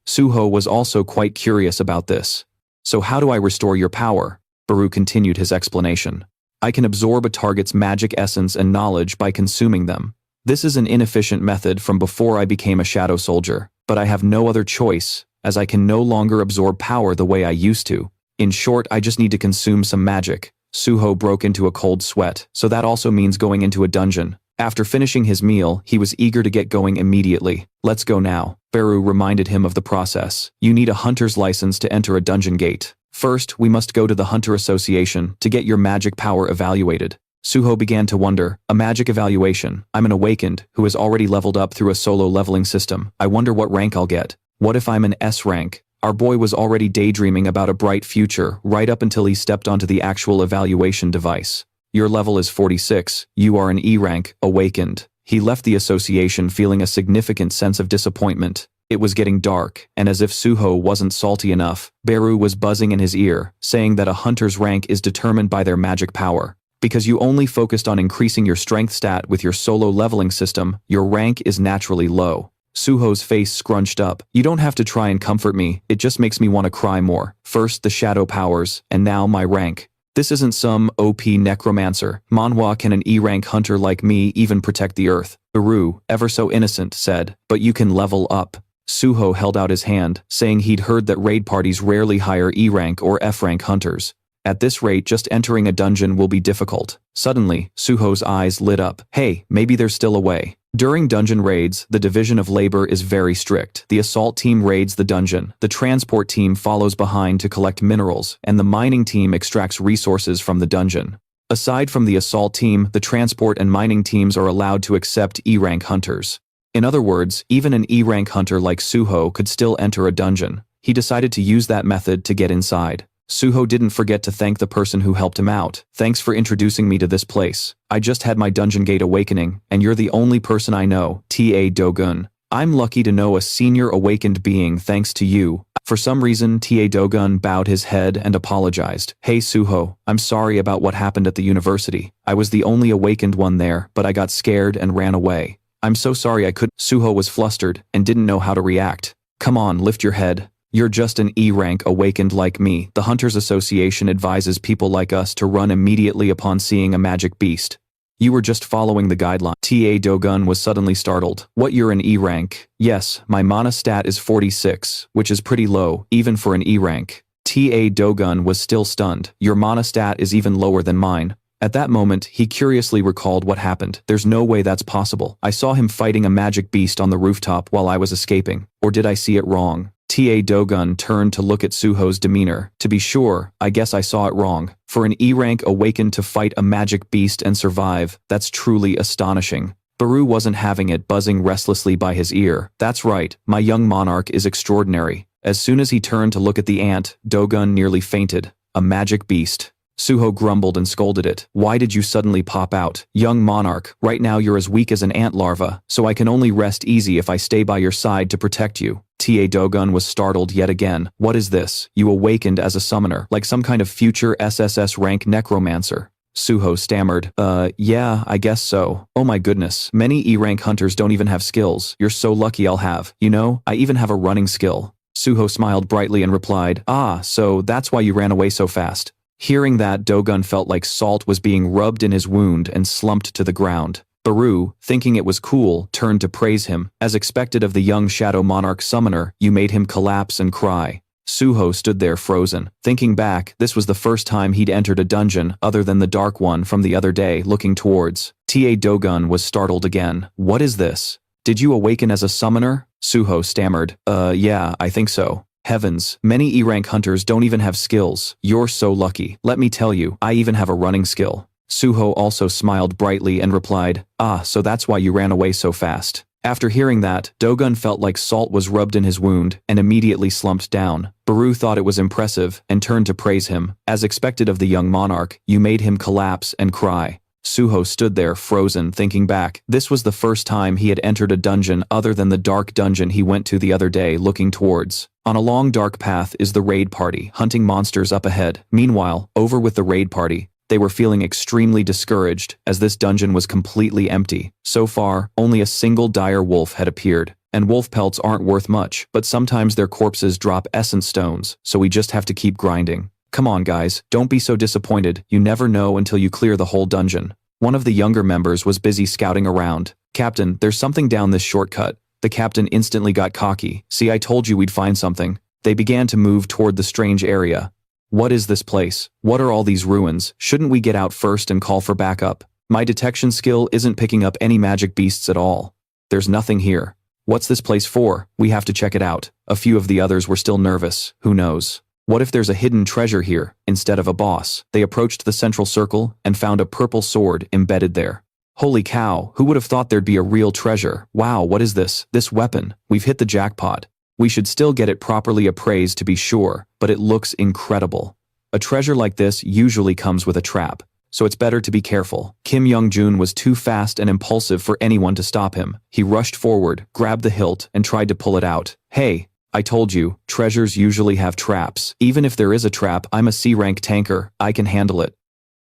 Suho was also quite curious about this. So how do I restore your power? Beru continued his explanation. I can absorb a target's magic essence and knowledge by consuming them. This is an inefficient method from before I became a shadow soldier, but I have no other choice, as I can no longer absorb power the way I used to. In short, I just need to consume some magic. Suho broke into a cold sweat, so that also means going into a dungeon. After finishing his meal, he was eager to get going immediately. Let's go now. Beru reminded him of the process. You need a hunter's license to enter a dungeon gate. First, we must go to the Hunter Association to get your magic power evaluated. Suho began to wonder, a magic evaluation. I'm an awakened, who has already leveled up through a solo leveling system. I wonder what rank I'll get. What if I'm an S rank? Our boy was already daydreaming about a bright future, right up until he stepped onto the actual evaluation device. Your level is 46, you are an E rank, awakened. He left the association feeling a significant sense of disappointment. It was getting dark, and as if Suho wasn't salty enough, Beru was buzzing in his ear, saying that a hunter's rank is determined by their magic power. Because you only focused on increasing your strength stat with your solo leveling system, your rank is naturally low. Suho's face scrunched up. You don't have to try and comfort me, it just makes me want to cry more. First the shadow powers, and now my rank. This isn't some OP necromancer. Manhwa, can an E-rank hunter like me even protect the Earth? Beru, ever so innocent, said, but you can level up. Suho held out his hand, saying he'd heard that raid parties rarely hire E-rank or F-rank hunters. At this rate, just entering a dungeon will be difficult. Suddenly, Suho's eyes lit up. Hey, maybe there's still a way. During dungeon raids, the division of labor is very strict. The assault team raids the dungeon, the transport team follows behind to collect minerals, and the mining team extracts resources from the dungeon. Aside from the assault team, the transport and mining teams are allowed to accept E-rank hunters. In other words, even an E-rank hunter like Suho could still enter a dungeon. He decided to use that method to get inside. Suho didn't forget to thank the person who helped him out. Thanks for introducing me to this place. I just had my dungeon gate awakening, and you're the only person I know, Ta Dogun. I'm lucky to know a senior awakened being thanks to you. For some reason, Ta Dogun bowed his head and apologized. Hey Suho, I'm sorry about what happened at the university. I was the only awakened one there, but I got scared and ran away. I'm so sorry I couldn't. Suho was flustered and didn't know how to react. Come on, lift your head. You're just an E-rank awakened like me. The Hunters Association advises people like us to run immediately upon seeing a magic beast. You were just following the guideline. Ta Dogun was suddenly startled. What, you're an E-rank? Yes, my mana stat is 46, which is pretty low, even for an E-rank. Ta Dogun was still stunned. Your mana stat is even lower than mine. At that moment, he curiously recalled what happened. There's no way that's possible. I saw him fighting a magic beast on the rooftop while I was escaping. Or did I see it wrong? Ta Dogun turned to look at Suho's demeanor. To be sure, I guess I saw it wrong. For an E-rank awakened to fight a magic beast and survive, that's truly astonishing. Baru wasn't having it, buzzing restlessly by his ear. That's right, my young monarch is extraordinary. As soon as he turned to look at the ant, Dogun nearly fainted. A magic beast. Suho grumbled and scolded it. Why did you suddenly pop out? Young monarch, right now you're as weak as an ant larva, so I can only rest easy if I stay by your side to protect you. Ta Dogun was startled yet again. What is this? You awakened as a summoner, like some kind of future SSS rank necromancer. Suho stammered, yeah, I guess so. Oh my goodness, many E-rank hunters don't even have skills. You're so lucky I'll have. You know, I even have a running skill. Suho smiled brightly and replied, ah, so that's why you ran away so fast. Hearing that, Dogun felt like salt was being rubbed in his wound and slumped to the ground. Baru, thinking it was cool, turned to praise him. As expected of the young Shadow Monarch summoner, you made him collapse and cry. Suho stood there frozen. Thinking back, this was the first time he'd entered a dungeon other than the dark one from the other day, looking towards. Ta Dogun was startled again. What is this? Did you awaken as a summoner? Suho stammered. Yeah, I think so. Heavens, many E-rank hunters don't even have skills. You're so lucky. Let me tell you, I even have a running skill. Suho also smiled brightly and replied, ah, so that's why you ran away so fast. After hearing that, Dogun felt like salt was rubbed in his wound and immediately slumped down. Baru thought it was impressive and turned to praise him. As expected of the young monarch, you made him collapse and cry. Suho stood there frozen, thinking back. This was the first time he had entered a dungeon other than the dark dungeon he went to the other day, looking towards. On a long dark path is the raid party, hunting monsters up ahead. Meanwhile, over with the raid party, they were feeling extremely discouraged as this dungeon was completely empty. So far, only a single dire wolf had appeared. And wolf pelts aren't worth much, but sometimes their corpses drop essence stones, so we just have to keep grinding. Come on guys, don't be so disappointed, you never know until you clear the whole dungeon. One of the younger members was busy scouting around. Captain, there's something down this shortcut. The captain instantly got cocky. See, I told you we'd find something. They began to move toward the strange area. What is this place? What are all these ruins? Shouldn't we get out first and call for backup? My detection skill isn't picking up any magic beasts at all. There's nothing here. What's this place for? We have to check it out. A few of the others were still nervous. Who knows? What if there's a hidden treasure here, instead of a boss? They approached the central circle and found a purple sword embedded there. Holy cow, who would have thought there'd be a real treasure? Wow, what is this? This weapon. We've hit the jackpot. We should still get it properly appraised to be sure, but it looks incredible. A treasure like this usually comes with a trap, so it's better to be careful. Kim Young-jun was too fast and impulsive for anyone to stop him. He rushed forward, grabbed the hilt, and tried to pull it out. Hey, I told you, treasures usually have traps. Even if there is a trap, I'm a C-rank tanker, I can handle it.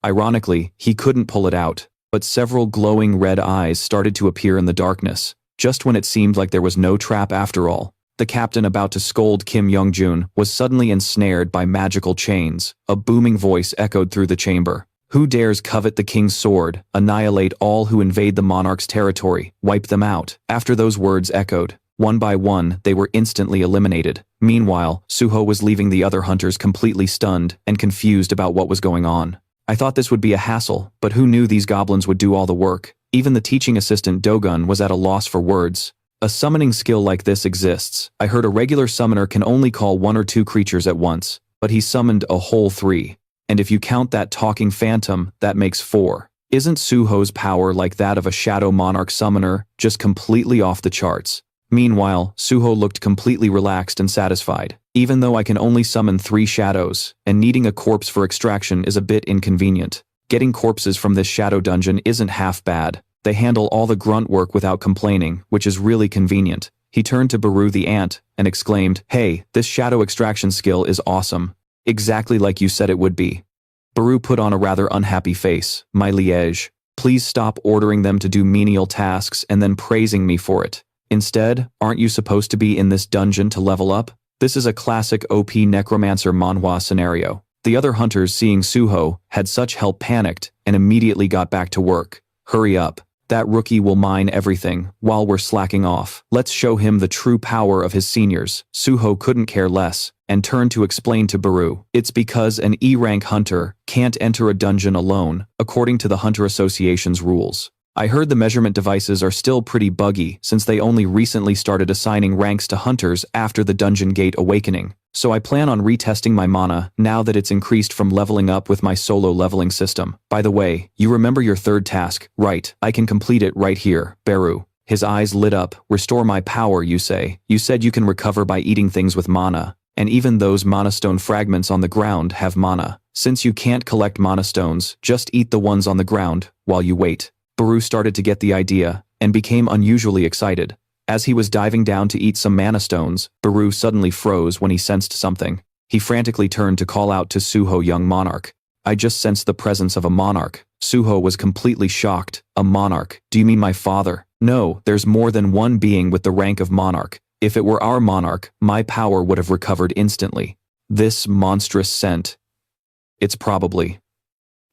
Ironically, he couldn't pull it out, but several glowing red eyes started to appear in the darkness. Just when it seemed like there was no trap after all, the captain about to scold Kim Young-jun was suddenly ensnared by magical chains. A booming voice echoed through the chamber. Who dares covet the king's sword? Annihilate all who invade the monarch's territory. Wipe them out. After those words echoed, one by one, they were instantly eliminated. Meanwhile, Suho was leaving the other hunters completely stunned and confused about what was going on. I thought this would be a hassle, but who knew these goblins would do all the work? Even the teaching assistant Dogun was at a loss for words. A summoning skill like this exists. I heard a regular summoner can only call 1 or 2 creatures at once, but he summoned a whole 3. And if you count that talking phantom, that makes 4. Isn't Suho's power like that of a Shadow Monarch summoner, just completely off the charts? Meanwhile, Suho looked completely relaxed and satisfied. Even though I can only summon 3 shadows, and needing a corpse for extraction is a bit inconvenient. Getting corpses from this shadow dungeon isn't half bad. They handle all the grunt work without complaining, which is really convenient. He turned to Baru the ant, and exclaimed, hey, this shadow extraction skill is awesome. Exactly like you said it would be. Baru put on a rather unhappy face. My liege, please stop ordering them to do menial tasks and then praising me for it. Instead, aren't you supposed to be in this dungeon to level up? This is a classic OP necromancer manhwa scenario. The other hunters, seeing Suho, had such help panicked and immediately got back to work. Hurry up. That rookie will mine everything while we're slacking off. Let's show him the true power of his seniors. Suho couldn't care less and turned to explain to Baru. It's because an E-rank hunter can't enter a dungeon alone, according to the Hunter Association's rules. I heard the measurement devices are still pretty buggy since they only recently started assigning ranks to hunters after the Dungeon Gate awakening. So I plan on retesting my mana now that it's increased from leveling up with my solo leveling system. By the way, you remember your third task, right? I can complete it right here, Beru. His eyes lit up. Restore my power, you say. You said you can recover by eating things with mana. And even those mana stone fragments on the ground have mana. Since you can't collect mana stones, just eat the ones on the ground while you wait. Beru started to get the idea and became unusually excited. As he was diving down to eat some mana stones, Beru suddenly froze when he sensed something. He frantically turned to call out to Suho, young monarch. I just sensed the presence of a monarch. Suho was completely shocked. A monarch? Do you mean my father? No, there's more than one being with the rank of monarch. If it were our monarch, my power would have recovered instantly. This monstrous scent. It's probably.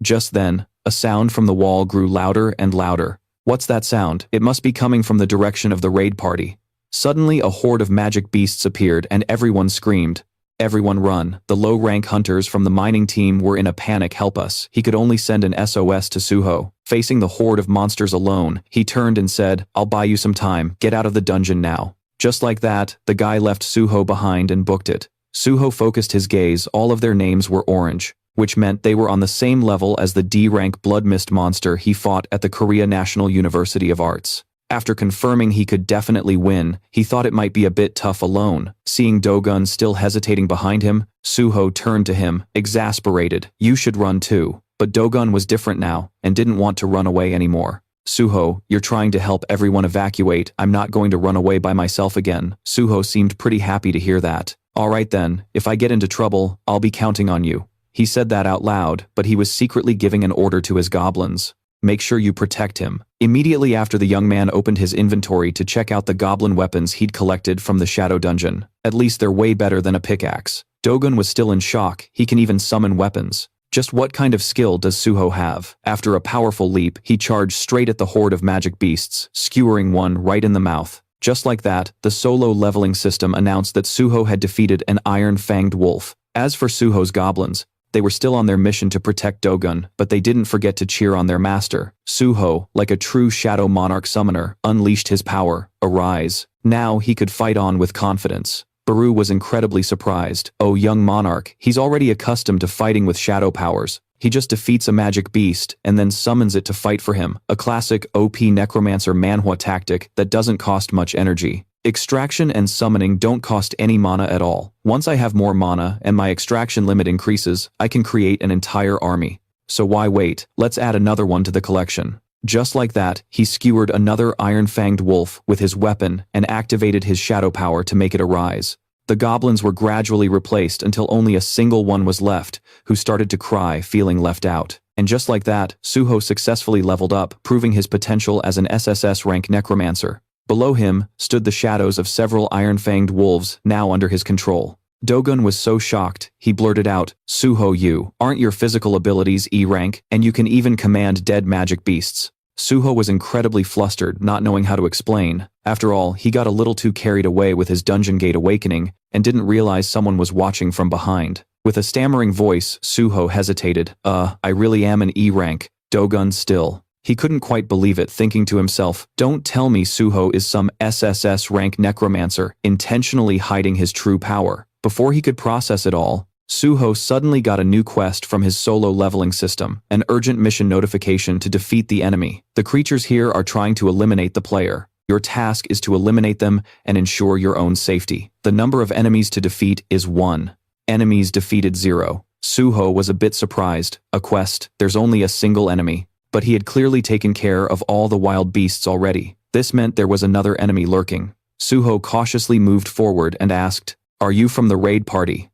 Just then, a sound from the wall grew louder and louder. What's that sound? It must be coming from the direction of the raid party. Suddenly a horde of magic beasts appeared and everyone screamed. Everyone run. The low-rank hunters from the mining team were in a panic. Help us. He could only send an SOS to Suho. Facing the horde of monsters alone, he turned and said, I'll buy you some time. Get out of the dungeon now. Just like that, the guy left Suho behind and booked it. Suho focused his gaze. All of their names were orange, which meant they were on the same level as the D-rank blood mist monster he fought at the Korea National University of Arts. After confirming he could definitely win, he thought it might be a bit tough alone. Seeing Dogun still hesitating behind him, Suho turned to him, exasperated. You should run too. But Dogun was different now, and didn't want to run away anymore. Suho, you're trying to help everyone evacuate. I'm not going to run away by myself again. Suho seemed pretty happy to hear that. Alright then, if I get into trouble, I'll be counting on you. He said that out loud, but he was secretly giving an order to his goblins. Make sure you protect him. Immediately after, the young man opened his inventory to check out the goblin weapons he'd collected from the Shadow Dungeon. At least they're way better than a pickaxe. Dogun was still in shock. He can even summon weapons. Just what kind of skill does Suho have? After a powerful leap, he charged straight at the horde of magic beasts, skewering one right in the mouth. Just like that, the solo leveling system announced that Suho had defeated an iron-fanged wolf. As for Suho's goblins, they were still on their mission to protect Dogun, but they didn't forget to cheer on their master. Suho, like a true Shadow Monarch summoner, unleashed his power. Arise. Now he could fight on with confidence. Beru was incredibly surprised. Oh, young monarch, he's already accustomed to fighting with shadow powers. He just defeats a magic beast and then summons it to fight for him. A classic OP necromancer Manhwa tactic that doesn't cost much energy. Extraction and summoning don't cost any mana at all. Once I have more mana and my extraction limit increases, I can create an entire army. So why wait? Let's add another one to the collection. Just like that, he skewered another iron-fanged wolf with his weapon and activated his shadow power to make it arise. The goblins were gradually replaced until only a single one was left, who started to cry, feeling left out. And just like that, Suho successfully leveled up, proving his potential as an SSS rank necromancer. Below him stood the shadows of several iron-fanged wolves, now under his control. Dogun was so shocked, he blurted out, Suho, you aren't your physical abilities E-rank, and you can even command dead magic beasts. Suho was incredibly flustered, not knowing how to explain. After all, he got a little too carried away with his Dungeon Gate awakening, and didn't realize someone was watching from behind. With a stammering voice, Suho hesitated. I really am an E-rank. Dogun still. He couldn't quite believe it, thinking to himself, don't tell me Suho is some SSS rank necromancer, intentionally hiding his true power. Before he could process it all, Suho suddenly got a new quest from his solo leveling system, an urgent mission notification to defeat the enemy. The creatures here are trying to eliminate the player. Your task is to eliminate them and ensure your own safety. The number of enemies to defeat is 1. Enemies defeated 0. Suho was a bit surprised. A quest, there's only a single enemy. But he had clearly taken care of all the wild beasts already. This meant there was another enemy lurking. Suho cautiously moved forward and asked, Are you from the raid party?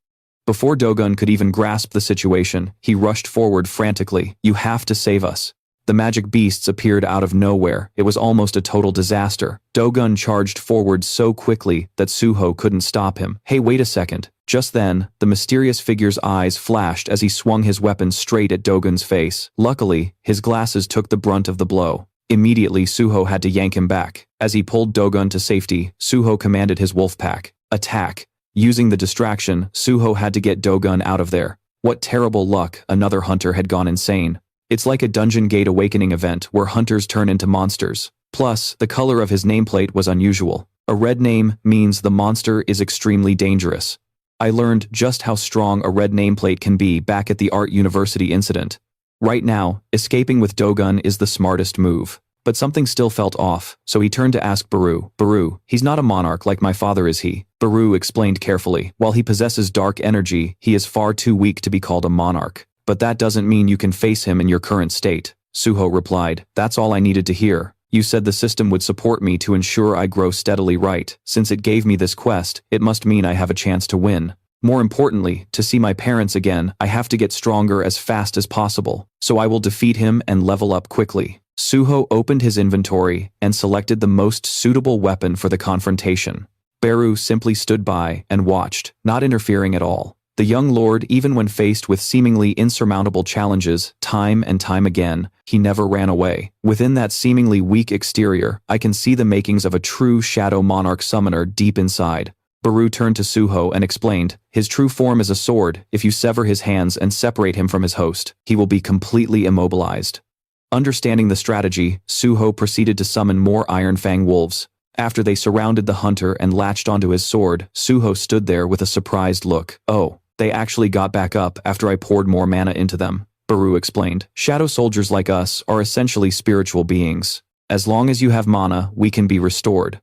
Before Dogun could even grasp the situation, he rushed forward frantically. You have to save us. The magic beasts appeared out of nowhere. It was almost a total disaster. Dogun charged forward so quickly that Suho couldn't stop him. Hey, wait a second. Just then, the mysterious figure's eyes flashed as he swung his weapon straight at Dogun's face. Luckily, his glasses took the brunt of the blow. Immediately, Suho had to yank him back. As he pulled Dogun to safety, Suho commanded his wolf pack. Attack. Using the distraction, Suho had to get Dogun out of there. What terrible luck, another hunter had gone insane. It's like a Dungeon Gate Awakening event where hunters turn into monsters. Plus, the color of his nameplate was unusual. A red name means the monster is extremely dangerous. I learned just how strong a red nameplate can be back at the Art University incident. Right now, escaping with Dogun is the smartest move. But something still felt off, so he turned to ask Baru. Baru, he's not a monarch like my father, is he? Baru explained carefully. While he possesses dark energy, he is far too weak to be called a monarch. But that doesn't mean you can face him in your current state. Suho replied. That's all I needed to hear. You said the system would support me to ensure I grow steadily, right? Since it gave me this quest, it must mean I have a chance to win. More importantly, to see my parents again, I have to get stronger as fast as possible. So I will defeat him and level up quickly. Suho opened his inventory and selected the most suitable weapon for the confrontation. Baru simply stood by and watched, not interfering at all. The young lord, even when faced with seemingly insurmountable challenges, time and time again, he never ran away. Within that seemingly weak exterior, I can see the makings of a true Shadow Monarch summoner deep inside. Baru turned to Suho and explained, his true form is a sword. If you sever his hands and separate him from his host, he will be completely immobilized. Understanding the strategy, Suho proceeded to summon more Iron Fang wolves. After they surrounded the hunter and latched onto his sword, Suho stood there with a surprised look. Oh, they actually got back up after I poured more mana into them, Baru explained. Shadow soldiers like us are essentially spiritual beings. As long as you have mana, we can be restored.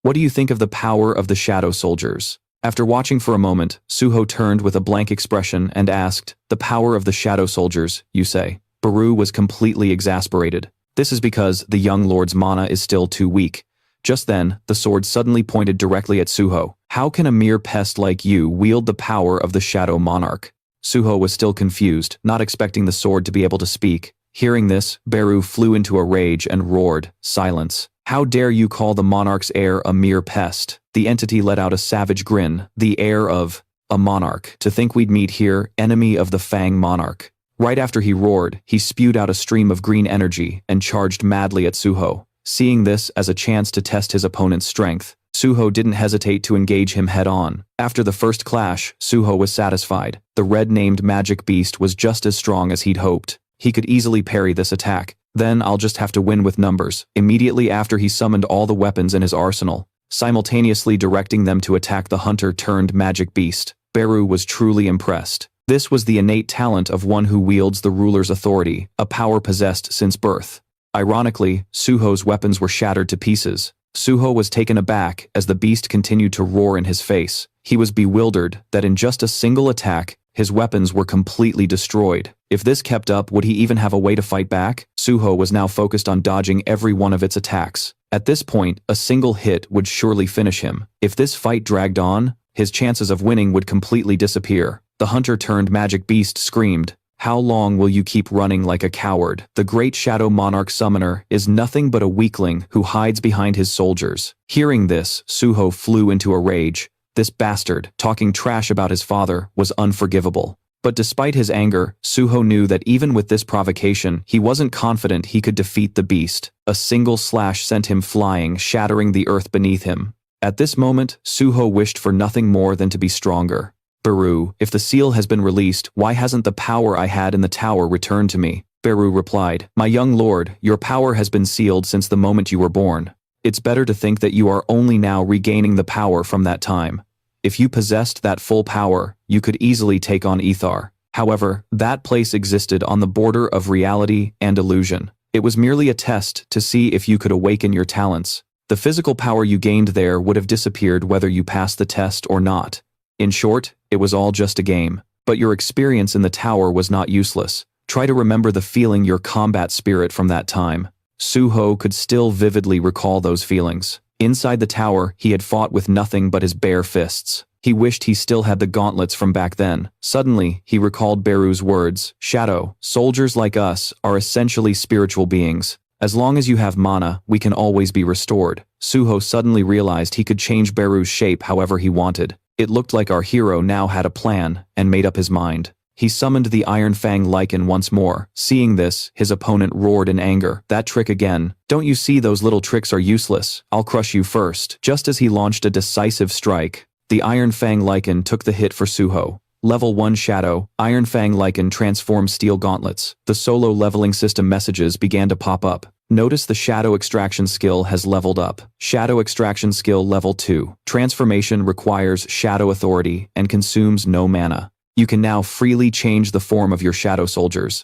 What do you think of the power of the shadow soldiers? After watching for a moment, Suho turned with a blank expression and asked, the power of the shadow soldiers, you say? Baru was completely exasperated. This is because the young lord's mana is still too weak. Just then, the sword suddenly pointed directly at Suho. How can a mere pest like you wield the power of the Shadow Monarch? Suho was still confused, not expecting the sword to be able to speak. Hearing this, Baru flew into a rage and roared, silence. How dare you call the monarch's heir a mere pest? The entity let out a savage grin, the heir of a monarch. To think we'd meet here, enemy of the Fang monarch. Right after he roared, he spewed out a stream of green energy and charged madly at Suho. Seeing this as a chance to test his opponent's strength, Suho didn't hesitate to engage him head-on. After the first clash, Suho was satisfied. The red-named magic beast was just as strong as he'd hoped. He could easily parry this attack. Then I'll just have to win with numbers. Immediately after he summoned all the weapons in his arsenal, simultaneously directing them to attack the hunter-turned magic beast, Baru was truly impressed. This was the innate talent of one who wields the ruler's authority, a power possessed since birth. Ironically, Suho's weapons were shattered to pieces. Suho was taken aback as the beast continued to roar in his face. He was bewildered that in just a single attack, his weapons were completely destroyed. If this kept up, would he even have a way to fight back? Suho was now focused on dodging every one of its attacks. At this point, a single hit would surely finish him. If this fight dragged on, his chances of winning would completely disappear. The hunter-turned magic beast screamed, how long will you keep running like a coward? The great Shadow Monarch summoner is nothing but a weakling who hides behind his soldiers. Hearing this, Suho flew into a rage. This bastard, talking trash about his father, was unforgivable. But despite his anger, Suho knew that even with this provocation, he wasn't confident he could defeat the beast. A single slash sent him flying, shattering the earth beneath him. At this moment, Suho wished for nothing more than to be stronger. Baru, if the seal has been released, why hasn't the power I had in the tower returned to me? Baru replied, my young lord, your power has been sealed since the moment you were born. It's better to think that you are only now regaining the power from that time. If you possessed that full power, you could easily take on Ethar. However, that place existed on the border of reality and illusion. It was merely a test to see if you could awaken your talents. The physical power you gained there would have disappeared whether you passed the test or not. In short, it was all just a game. But your experience in the tower was not useless. Try to remember the feeling your combat spirit from that time. Suho could still vividly recall those feelings. Inside the tower, he had fought with nothing but his bare fists. He wished he still had the gauntlets from back then. Suddenly, he recalled Baru's words, Shadow, soldiers like us are essentially spiritual beings. As long as you have mana, we can always be restored. Suho suddenly realized he could change Baru's shape however he wanted. It looked like our hero now had a plan, and made up his mind. He summoned the Iron Fang lichen once more. Seeing this, his opponent roared in anger. That trick again. Don't you see those little tricks are useless? I'll crush you first. Just as he launched a decisive strike, the Iron Fang lichen took the hit for Suho. Level 1 Shadow, Iron Fang Lycan transform steel gauntlets. The solo leveling system messages began to pop up. Notice the Shadow Extraction skill has leveled up. Shadow Extraction skill level 2. Transformation requires Shadow Authority and consumes no mana. You can now freely change the form of your Shadow soldiers.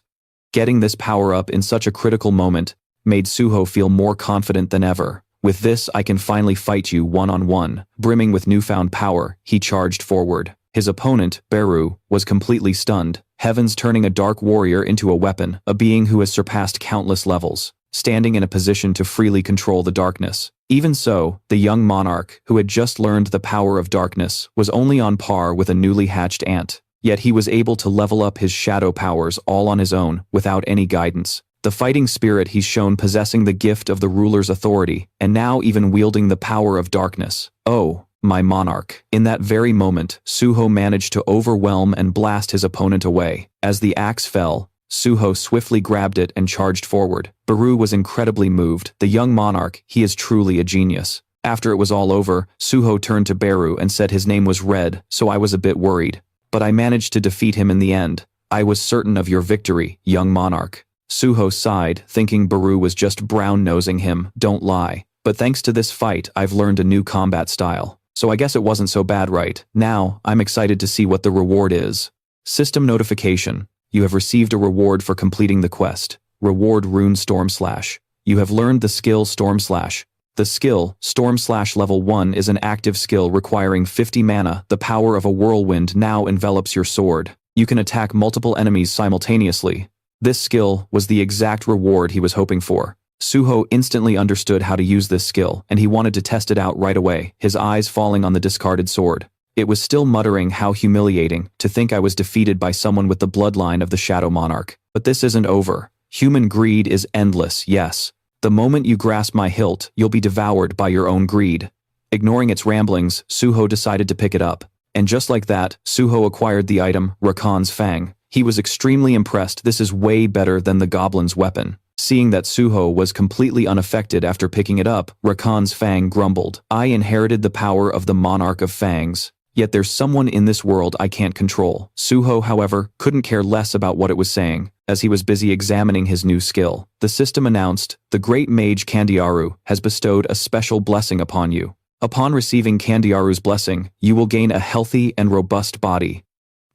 Getting this power up in such a critical moment made Suho feel more confident than ever. With this, I can finally fight you one-on-one. Brimming with newfound power, he charged forward. His opponent, Beru, was completely stunned, heavens turning a dark warrior into a weapon, a being who has surpassed countless levels, standing in a position to freely control the darkness. Even so, the young monarch, who had just learned the power of darkness, was only on par with a newly hatched ant. Yet he was able to level up his shadow powers all on his own, without any guidance. The fighting spirit he's shown possessing the gift of the ruler's authority, and now even wielding the power of darkness. Oh, my monarch. In that very moment, Suho managed to overwhelm and blast his opponent away. As the axe fell, Suho swiftly grabbed it and charged forward. Beru was incredibly moved. The young monarch, he is truly a genius. After it was all over, Suho turned to Beru and said his name was Red, so I was a bit worried. But I managed to defeat him in the end. I was certain of your victory, young monarch. Suho sighed, thinking Beru was just brown-nosing him. Don't lie. But thanks to this fight, I've learned a new combat style. So I guess it wasn't so bad, right? Now, I'm excited to see what the reward is. System notification. You have received a reward for completing the quest. Reward Rune Storm Slash. You have learned the skill Storm Slash. The skill, Storm Slash Level 1, is an active skill requiring 50 mana. The power of a whirlwind now envelops your sword. You can attack multiple enemies simultaneously. This skill was the exact reward he was hoping for. Suho instantly understood how to use this skill, and he wanted to test it out right away, his eyes falling on the discarded sword. It was still muttering how humiliating to think I was defeated by someone with the bloodline of the Shadow Monarch. But this isn't over. Human greed is endless, yes. The moment you grasp my hilt, you'll be devoured by your own greed. Ignoring its ramblings, Suho decided to pick it up. And just like that, Suho acquired the item, Rakan's Fang. He was extremely impressed. This is way better than the goblin's weapon. Seeing that Suho was completely unaffected after picking it up, Rakan's Fang grumbled. I inherited the power of the Monarch of Fangs. Yet there's someone in this world I can't control. Suho, however, couldn't care less about what it was saying, as he was busy examining his new skill. The system announced, the great mage Candiaru has bestowed a special blessing upon you. Upon receiving Candiaru's blessing, you will gain a healthy and robust body.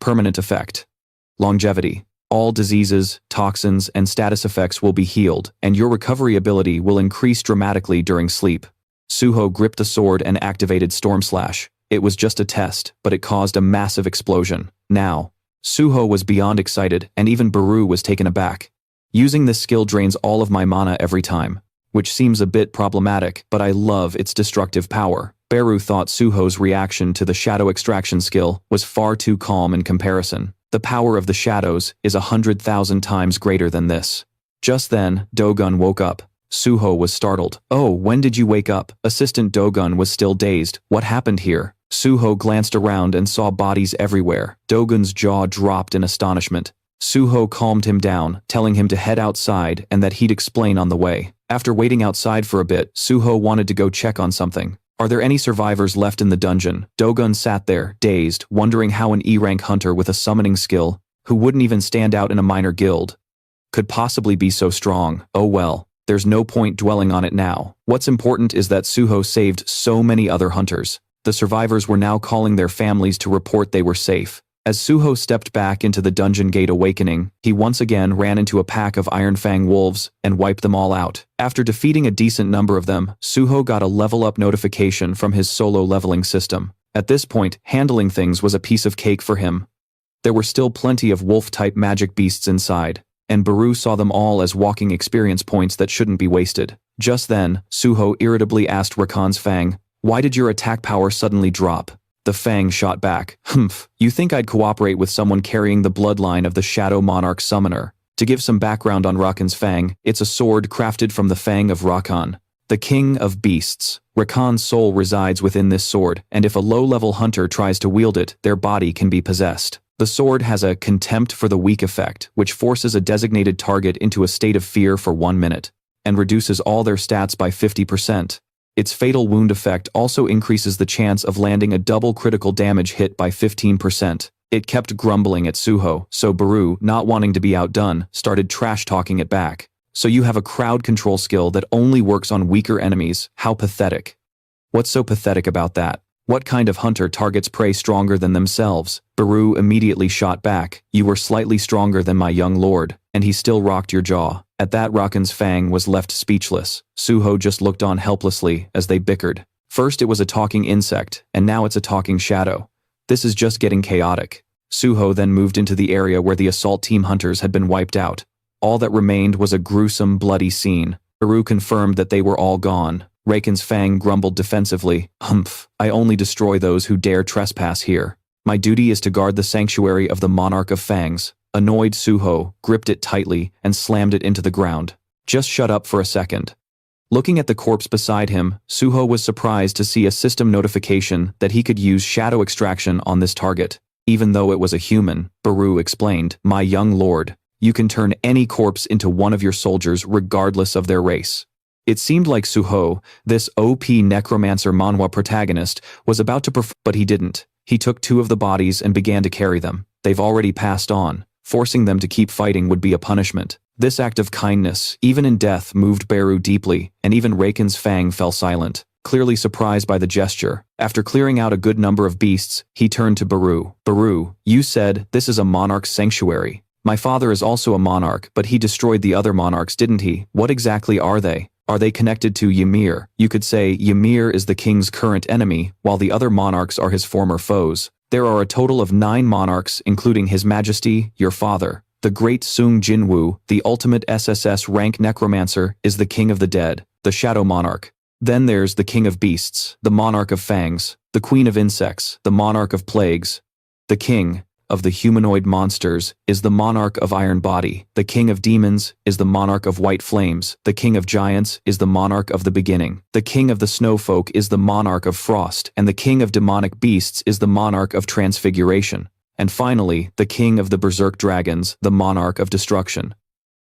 Permanent effect. Longevity. All diseases, toxins, and status effects will be healed, and your recovery ability will increase dramatically during sleep. Suho gripped the sword and activated Storm Slash. It was just a test, but it caused a massive explosion. Now, Suho was beyond excited, and even Beru was taken aback. Using this skill drains all of my mana every time, which seems a bit problematic, but I love its destructive power. Beru thought Suho's reaction to the Shadow Extraction skill was far too calm in comparison. The power of the shadows is 100,000 times greater than this. Just then, Dogun woke up. Suho was startled. Oh, when did you wake up? Assistant Dogun was still dazed. What happened here? Suho glanced around and saw bodies everywhere. Dogun's jaw dropped in astonishment. Suho calmed him down, telling him to head outside and that he'd explain on the way. After waiting outside for a bit, Suho wanted to go check on something. Are there any survivors left in the dungeon? Dogun sat there, dazed, wondering how an E-rank hunter with a summoning skill, who wouldn't even stand out in a minor guild, could possibly be so strong. Oh well, there's no point dwelling on it now. What's important is that Suho saved so many other hunters. The survivors were now calling their families to report they were safe. As Suho stepped back into the dungeon gate awakening, he once again ran into a pack of Iron Fang wolves and wiped them all out. After defeating a decent number of them, Suho got a level-up notification from his solo leveling system. At this point, handling things was a piece of cake for him. There were still plenty of wolf-type magic beasts inside, and Beru saw them all as walking experience points that shouldn't be wasted. Just then, Suho irritably asked Rakan's Fang, "Why did your attack power suddenly drop?" The Fang shot back. Humph, you think I'd cooperate with someone carrying the bloodline of the Shadow Monarch Summoner? To give some background on Rakan's Fang, it's a sword crafted from the Fang of Rakan, the king of beasts. Rakan's soul resides within this sword, and if a low-level hunter tries to wield it, their body can be possessed. The sword has a contempt for the weak effect, which forces a designated target into a state of fear for 1 minute, and reduces all their stats by 50%. Its fatal wound effect also increases the chance of landing a double critical damage hit by 15%. It kept grumbling at Suho, so Baru, not wanting to be outdone, started trash-talking it back. So you have a crowd control skill that only works on weaker enemies, how pathetic. What's so pathetic about that? What kind of hunter targets prey stronger than themselves? Baru immediately shot back, you were slightly stronger than my young lord, and he still rocked your jaw. At that Rakan's Fang was left speechless. Suho just looked on helplessly as they bickered. First it was a talking insect, and now it's a talking shadow. This is just getting chaotic. Suho then moved into the area where the assault team hunters had been wiped out. All that remained was a gruesome, bloody scene. Baru confirmed that they were all gone. Rakan's Fang grumbled defensively, "Humph, I only destroy those who dare trespass here. My duty is to guard the sanctuary of the Monarch of Fangs." Annoyed Suho gripped it tightly and slammed it into the ground. "Just shut up for a second." Looking at the corpse beside him, Suho was surprised to see a system notification that he could use shadow extraction on this target. Even though it was a human, Baru explained, "My young lord, you can turn any corpse into one of your soldiers regardless of their race." It seemed like Suho, this OP necromancer manhwa protagonist, was about to but he didn't. He took 2 of the bodies and began to carry them. They've already passed on. Forcing them to keep fighting would be a punishment. This act of kindness, even in death, moved Baru deeply, and even Rakan's Fang fell silent. Clearly surprised by the gesture, after clearing out a good number of beasts, he turned to Baru. "Baru, you said this is a monarch's sanctuary. My father is also a monarch, but he destroyed the other monarchs, didn't he? What exactly are they? Are they connected to Ymir? You could say Ymir is the king's current enemy, while the other monarchs are his former foes. There are a total of 9 monarchs, including His Majesty, your father. The great Sung Jinwoo, the ultimate SSS rank necromancer, is the king of the dead, the Shadow Monarch. Then there's the king of beasts, the monarch of fangs, the queen of insects, the monarch of plagues. The king of the humanoid monsters is the monarch of iron body. The king of demons is the monarch of white flames. The king of giants is the monarch of the beginning. The king of the snowfolk is the monarch of frost, and the king of demonic beasts is the monarch of transfiguration. And finally, the king of the berserk dragons, the monarch of destruction.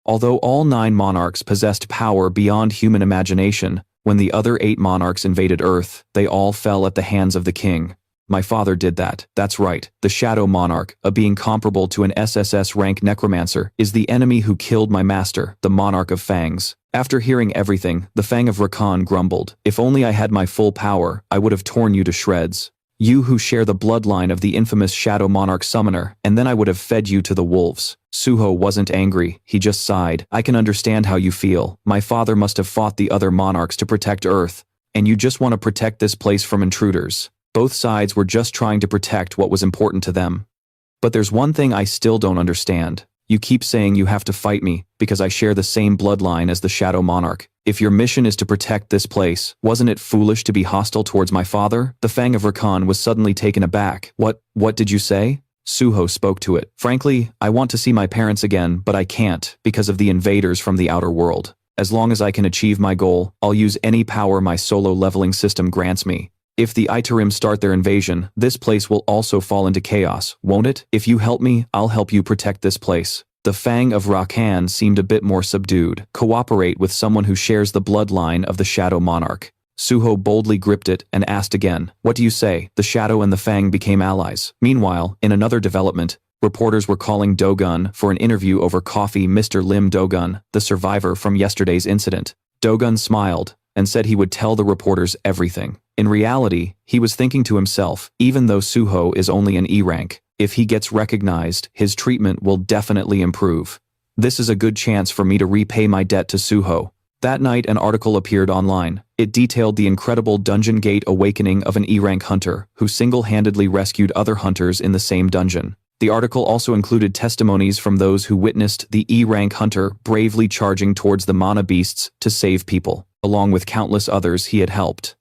Although all 9 monarchs possessed power beyond human imagination, when the other 8 monarchs invaded Earth, they all fell at the hands of the king. My father did that. That's right. The Shadow Monarch, a being comparable to an SSS rank necromancer, is the enemy who killed my master, the Monarch of Fangs. After hearing everything, the Fang of Rakan grumbled. If only I had my full power, I would have torn you to shreds. You who share the bloodline of the infamous Shadow Monarch summoner, and then I would have fed you to the wolves. Suho wasn't angry, he just sighed. I can understand how you feel. My father must have fought the other monarchs to protect Earth, and you just want to protect this place from intruders. Both sides were just trying to protect what was important to them. But there's one thing I still don't understand. You keep saying you have to fight me because I share the same bloodline as the Shadow Monarch. If your mission is to protect this place, wasn't it foolish to be hostile towards my father? The Fang of Rakan was suddenly taken aback. What did you say? Suho spoke to it. Frankly, I want to see my parents again, but I can't because of the invaders from the outer world. As long as I can achieve my goal, I'll use any power my solo leveling system grants me. If the Iterim start their invasion, this place will also fall into chaos, won't it? If you help me, I'll help you protect this place. The Fang of Rakan seemed a bit more subdued. Cooperate with someone who shares the bloodline of the Shadow Monarch. Suho boldly gripped it and asked again, "What do you say?" The Shadow and the Fang became allies. Meanwhile, in another development, reporters were calling Dogun for an interview over coffee. Mr. Lim Dogun, the survivor from yesterday's incident. Dogun smiled and said he would tell the reporters everything. In reality, he was thinking to himself, even though Suho is only an E rank, if he gets recognized, his treatment will definitely improve. This is a good chance for me to repay my debt to Suho. That night an article appeared online. It detailed the incredible Dungeon Gate awakening of an E-rank hunter who single-handedly rescued other hunters in the same dungeon. The article also included testimonies from those who witnessed the E-rank hunter bravely charging towards the mana beasts to save people, along with countless others he had helped.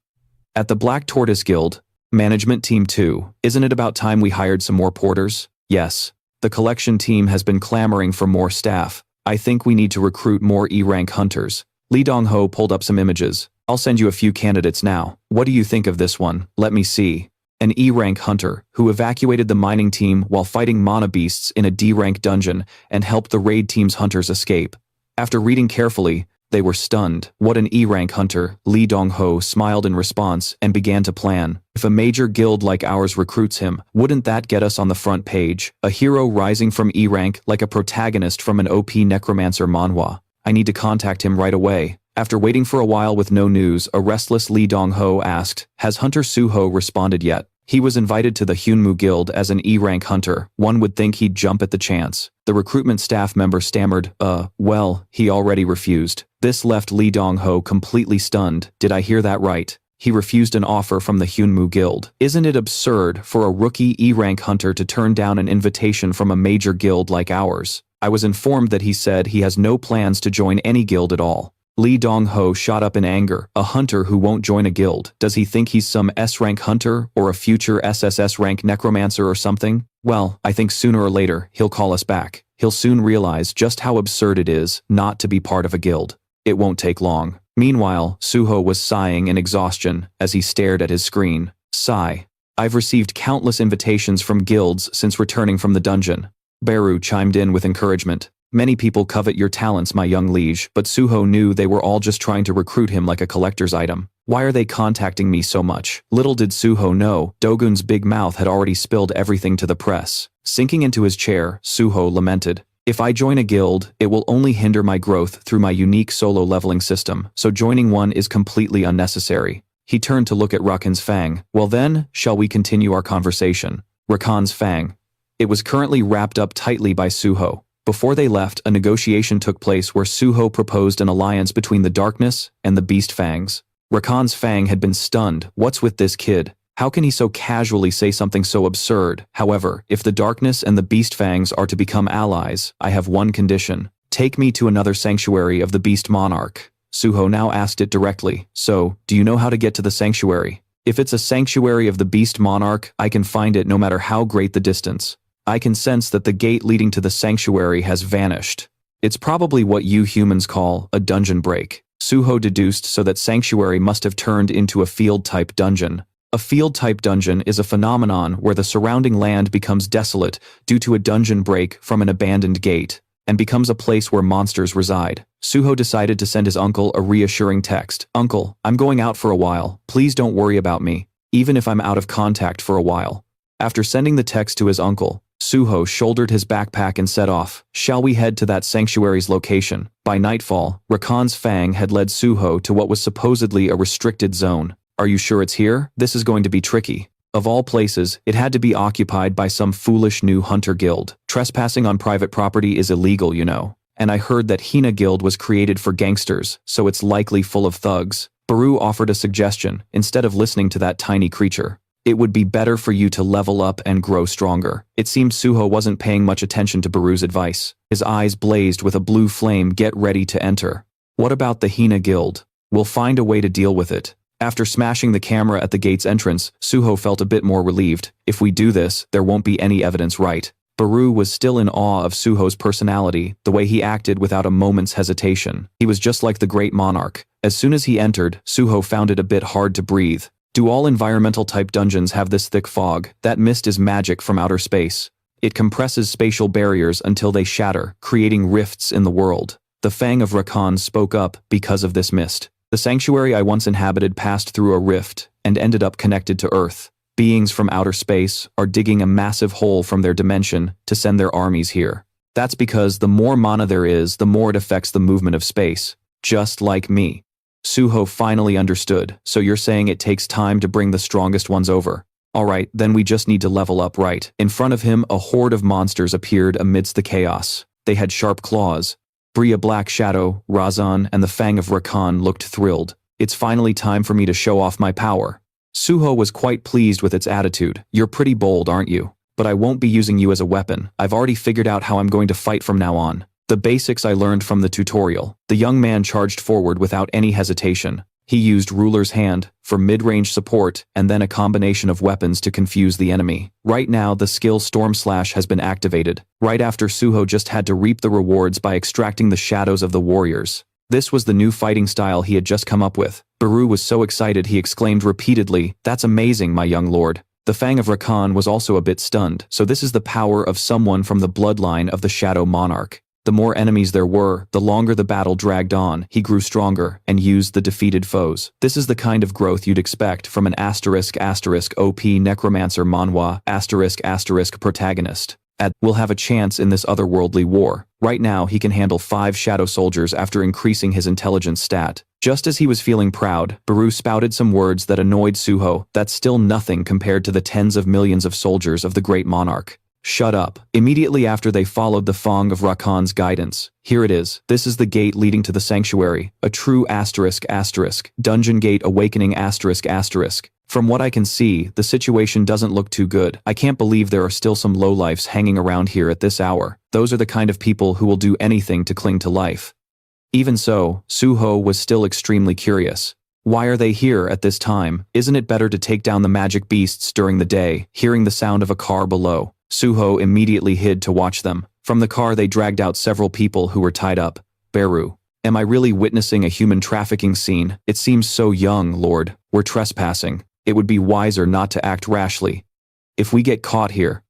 At the Black Tortoise Guild, Management Team 2, isn't it about time we hired some more porters? Yes. The collection team has been clamoring for more staff. I think we need to recruit more E-rank hunters. Lee Dong-ho pulled up some images. I'll send you a few candidates now. What do you think of this one? Let me see. An E-rank hunter who evacuated the mining team while fighting mana beasts in a D-rank dungeon and helped the raid team's hunters escape. After reading carefully, they were stunned. What an E-rank hunter. Lee Dong-ho smiled in response and began to plan. If a major guild like ours recruits him, wouldn't that get us on the front page? A hero rising from E rank like a protagonist from an OP necromancer manhwa. I need to contact him right away. After waiting for a while with no news, a restless Lee Dong-ho asked, "Has Hunter Suho responded yet?" He was invited to the Hyunmu Guild as an E-rank hunter. One would think he'd jump at the chance. The recruitment staff member stammered, well, he already refused. This left Lee Dong-ho completely stunned. Did I hear that right? He refused an offer from the Hyunmu Guild. Isn't it absurd for a rookie E-rank hunter to turn down an invitation from a major guild like ours? I was informed that he said he has no plans to join any guild at all. Lee Dong-ho shot up in anger. A hunter who won't join a guild. Does he think he's some S-rank hunter or a future SSS rank necromancer or something? Well, I think sooner or later, he'll call us back. He'll soon realize just how absurd it is not to be part of a guild. It won't take long. Meanwhile, Suho was sighing in exhaustion as he stared at his screen. Sigh. I've received countless invitations from guilds since returning from the dungeon. Beru chimed in with encouragement. Many people covet your talents, my young liege, but Suho knew they were all just trying to recruit him like a collector's item. Why are they contacting me so much? Little did Suho know, Dogun's big mouth had already spilled everything to the press. Sinking into his chair, Suho lamented. If I join a guild, it will only hinder my growth through my unique solo leveling system, so joining one is completely unnecessary. He turned to look at Rakan's Fang. Well then, shall we continue our conversation? Rakan's Fang. It was currently wrapped up tightly by Suho. Before they left, a negotiation took place where Suho proposed an alliance between the darkness and the beast fangs. Rakan's Fang had been stunned. What's with this kid? How can he so casually say something so absurd? However, if the darkness and the beast fangs are to become allies, I have one condition. Take me to another sanctuary of the beast monarch. Suho now asked it directly. So, do you know how to get to the sanctuary? If it's a sanctuary of the beast monarch, I can find it no matter how great the distance. I can sense that the gate leading to the sanctuary has vanished. It's probably what you humans call a dungeon break. Suho deduced so that sanctuary must have turned into a field-type dungeon. A field-type dungeon is a phenomenon where the surrounding land becomes desolate due to a dungeon break from an abandoned gate, and becomes a place where monsters reside. Suho decided to send his uncle a reassuring text. Uncle, I'm going out for a while. Please don't worry about me, even if I'm out of contact for a while. After sending the text to his uncle, Suho shouldered his backpack and set off. Shall we head to that sanctuary's location? By nightfall, Rakan's Fang had led Suho to what was supposedly a restricted zone. Are you sure it's here? This is going to be tricky. Of all places, it had to be occupied by some foolish new hunter guild. Trespassing on private property is illegal, you know. And I heard that Hina Guild was created for gangsters, so it's likely full of thugs. Baru offered a suggestion. Instead of listening to that tiny creature, it would be better for you to level up and grow stronger. It seemed Suho wasn't paying much attention to Baru's advice. His eyes blazed with a blue flame. Get ready to enter. What about the Hina Guild? We'll find a way to deal with it. After smashing the camera at the gate's entrance, Suho felt a bit more relieved. If we do this, there won't be any evidence, right? Baru was still in awe of Suho's personality, the way he acted without a moment's hesitation. He was just like the great monarch. As soon as he entered, Suho found it a bit hard to breathe. Do all environmental-type dungeons have this thick fog? That mist is magic from outer space. It compresses spatial barriers until they shatter, creating rifts in the world. The Fang of Rakan spoke up because of this mist. The sanctuary I once inhabited passed through a rift and ended up connected to Earth. Beings from outer space are digging a massive hole from their dimension to send their armies here. That's because the more mana there is, the more it affects the movement of space. Just like me. Suho finally understood. So you're saying it takes time to bring the strongest ones over. Alright, then we just need to level up, right? In front of him, a horde of monsters appeared amidst the chaos. They had sharp claws. Bria Black Shadow, Razan, and the Fang of Rakan looked thrilled. It's finally time for me to show off my power. Suho was quite pleased with its attitude. You're pretty bold, aren't you? But I won't be using you as a weapon. I've already figured out how I'm going to fight from now on. The basics I learned from the tutorial. The young man charged forward without any hesitation. He used Ruler's Hand for mid-range support and then a combination of weapons to confuse the enemy. Right now, the skill Storm Slash has been activated. Right after, Suho just had to reap the rewards by extracting the shadows of the warriors. This was the new fighting style he had just come up with. Baru was so excited he exclaimed repeatedly, "That's amazing, my young lord." The Fang of Rakan was also a bit stunned. So this is the power of someone from the bloodline of the Shadow Monarch. The more enemies there were, the longer the battle dragged on. He grew stronger and used the defeated foes. This is the kind of growth you'd expect from an **OP necromancer manhwa *** protagonist. Will have a chance in this otherworldly war. Right now he can handle 5 shadow soldiers after increasing his intelligence stat. Just as he was feeling proud, Baru spouted some words that annoyed Suho. That's still nothing compared to the tens of millions of soldiers of the great monarch. Shut up. Immediately after they followed the Fong of Rakan's guidance. Here it is. This is the gate leading to the sanctuary. A true **, dungeon gate awakening **. From what I can see, the situation doesn't look too good. I can't believe there are still some lowlifes hanging around here at this hour. Those are the kind of people who will do anything to cling to life. Even so, Suho was still extremely curious. Why are they here at this time? Isn't it better to take down the magic beasts during the day? Hearing the sound of a car below, Suho immediately hid to watch them. From the car they dragged out several people who were tied up. Baru. Am I really witnessing a human trafficking scene? It seems so young, Lord. We're trespassing. It would be wiser not to act rashly. If we get caught here.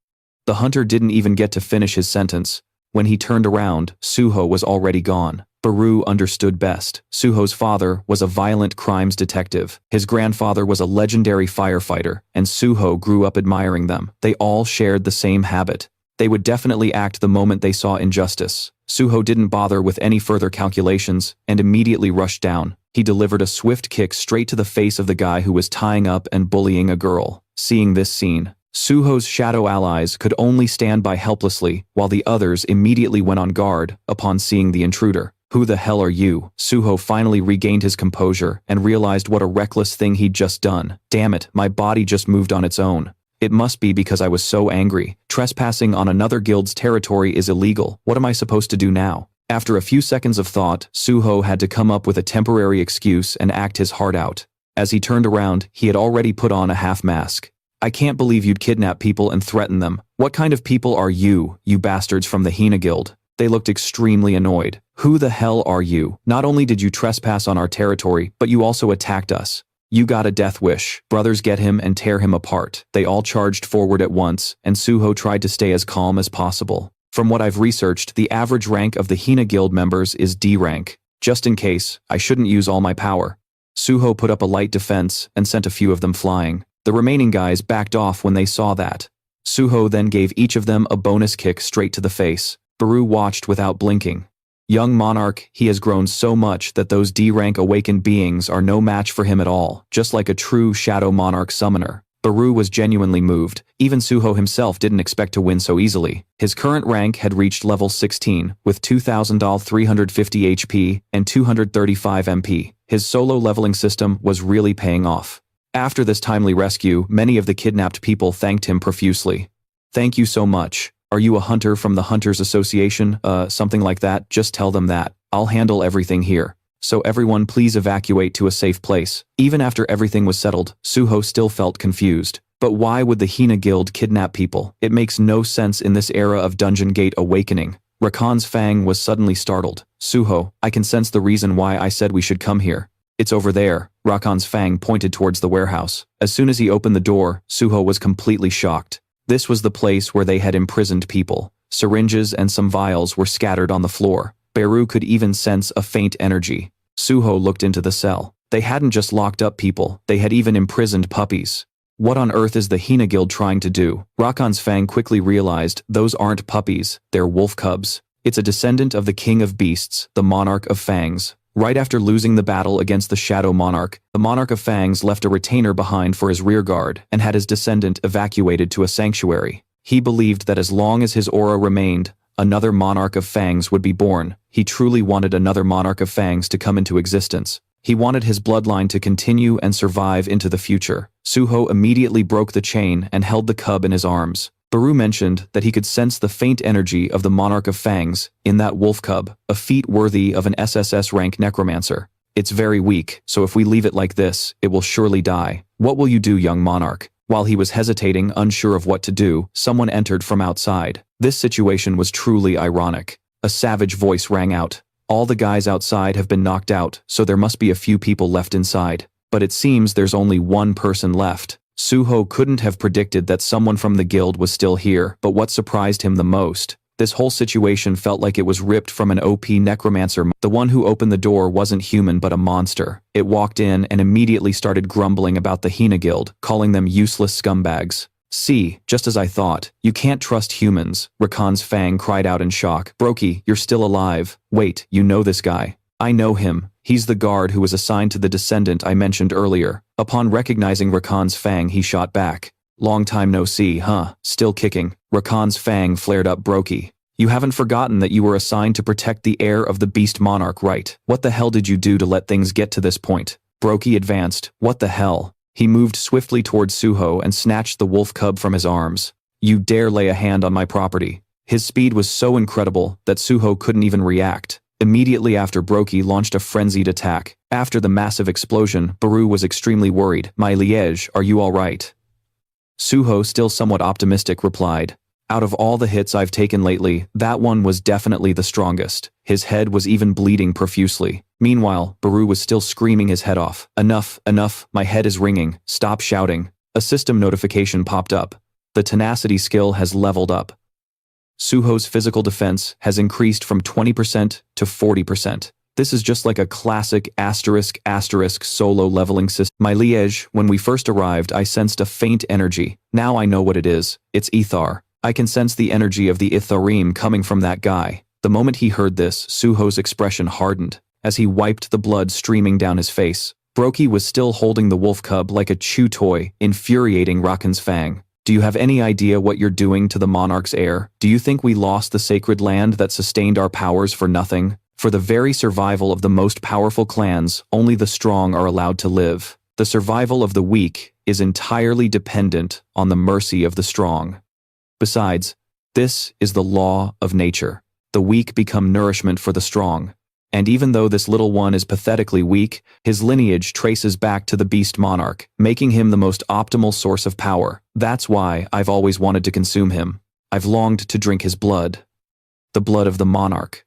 The hunter didn't even get to finish his sentence. When he turned around, Suho was already gone. Baru understood best. Suho's father was a violent crimes detective. His grandfather was a legendary firefighter, and Suho grew up admiring them. They all shared the same habit. They would definitely act the moment they saw injustice. Suho didn't bother with any further calculations and immediately rushed down. He delivered a swift kick straight to the face of the guy who was tying up and bullying a girl. Seeing this scene, Suho's shadow allies could only stand by helplessly, while the others immediately went on guard upon seeing the intruder. Who the hell are you? Suho finally regained his composure and realized what a reckless thing he'd just done. Damn it, my body just moved on its own. It must be because I was so angry. Trespassing on another guild's territory is illegal. What am I supposed to do now? After a few seconds of thought, Suho had to come up with a temporary excuse and act his heart out. As he turned around, he had already put on a half mask. I can't believe you'd kidnap people and threaten them. What kind of people are you bastards from the Hina Guild? They looked extremely annoyed. Who the hell are you? Not only did you trespass on our territory, but you also attacked us. You got a death wish. Brothers, get him and tear him apart. They all charged forward at once, and Suho tried to stay as calm as possible. From what I've researched, the average rank of the Hina Guild members is D rank. Just in case, I shouldn't use all my power. Suho put up a light defense and sent a few of them flying. The remaining guys backed off when they saw that. Suho then gave each of them a bonus kick straight to the face. Baru watched without blinking. Young monarch, he has grown so much that those D-rank awakened beings are no match for him at all, just like a true shadow monarch summoner. Baru was genuinely moved. Even Suho himself didn't expect to win so easily. His current rank had reached level 16, with 2,350 HP and 235 MP. His solo leveling system was really paying off. After this timely rescue, many of the kidnapped people thanked him profusely. Thank you so much. Are you a hunter from the Hunters Association? Something like that? Just tell them that. I'll handle everything here. So everyone please evacuate to a safe place. Even after everything was settled, Suho still felt confused. But why would the Hina Guild kidnap people? It makes no sense in this era of Dungeon Gate awakening. Rakan's Fang was suddenly startled. Suho, I can sense the reason why I said we should come here. It's over there. Rakan's Fang pointed towards the warehouse. As soon as he opened the door, Suho was completely shocked. This was the place where they had imprisoned people. Syringes and some vials were scattered on the floor. Baru could even sense a faint energy. Suho looked into the cell. They hadn't just locked up people, they had even imprisoned puppies. What on earth is the Hina Guild trying to do? Rakan's Fang quickly realized those aren't puppies, they're wolf cubs. It's a descendant of the King of Beasts, the Monarch of Fangs. Right after losing the battle against the Shadow Monarch, the Monarch of Fangs left a retainer behind for his rearguard and had his descendant evacuated to a sanctuary. He believed that as long as his aura remained, another Monarch of Fangs would be born. He truly wanted another Monarch of Fangs to come into existence. He wanted his bloodline to continue and survive into the future. Suho immediately broke the chain and held the cub in his arms. Baru mentioned that he could sense the faint energy of the Monarch of Fangs in that wolf cub, a feat worthy of an SSS rank necromancer. It's very weak, so if we leave it like this, it will surely die. What will you do, young monarch? While he was hesitating, unsure of what to do, someone entered from outside. This situation was truly ironic. A savage voice rang out. All the guys outside have been knocked out, so there must be a few people left inside. But it seems there's only one person left. Suho couldn't have predicted that someone from the guild was still here, but what surprised him the most This whole situation felt like it was ripped from an OP necromancer. The one who opened the door wasn't human but a monster. It walked in and immediately started grumbling about the Hina Guild, calling them useless scumbags. See, just as I thought, you can't trust humans, Rakan's Fang cried out in shock. Brokey, you're still alive. Wait, you know this guy? I know him. He's the guard who was assigned to the descendant I mentioned earlier. Upon recognizing Rakan's Fang, he shot back. Long time no see, huh? Still kicking. Rakan's Fang flared up. Brokey, you haven't forgotten that you were assigned to protect the heir of the Beast Monarch, right? What the hell did you do to let things get to this point? Brokey advanced. What the hell? He moved swiftly towards Suho and snatched the wolf cub from his arms. You dare lay a hand on my property. His speed was so incredible that Suho couldn't even react. Immediately after, Brokey launched a frenzied attack. After the massive explosion, Baru was extremely worried. My liege, are you all right? Suho, still somewhat optimistic, replied, out of all the hits I've taken lately, that one was definitely the strongest. His head was even bleeding profusely. Meanwhile, Baru was still screaming his head off. Enough, enough, my head is ringing. Stop shouting. A system notification popped up. The tenacity skill has leveled up. Suho's physical defense has increased from 20% to 40%. This is just like a classic *** solo leveling system. My liege, when we first arrived I sensed a faint energy. Now I know what it is. It's Ethar. I can sense the energy of the Itharim coming from that guy. The moment he heard this, Suho's expression hardened. As he wiped the blood streaming down his face, Brokey was still holding the wolf cub like a chew toy, infuriating Rakan's Fang. Do you have any idea what you're doing to the monarch's heir? Do you think we lost the sacred land that sustained our powers for nothing? For the very survival of the most powerful clans, only the strong are allowed to live. The survival of the weak is entirely dependent on the mercy of the strong. Besides, this is the law of nature. The weak become nourishment for the strong. And even though this little one is pathetically weak, his lineage traces back to the beast monarch, making him the most optimal source of power. That's why I've always wanted to consume him. I've longed to drink his blood. The blood of the monarch.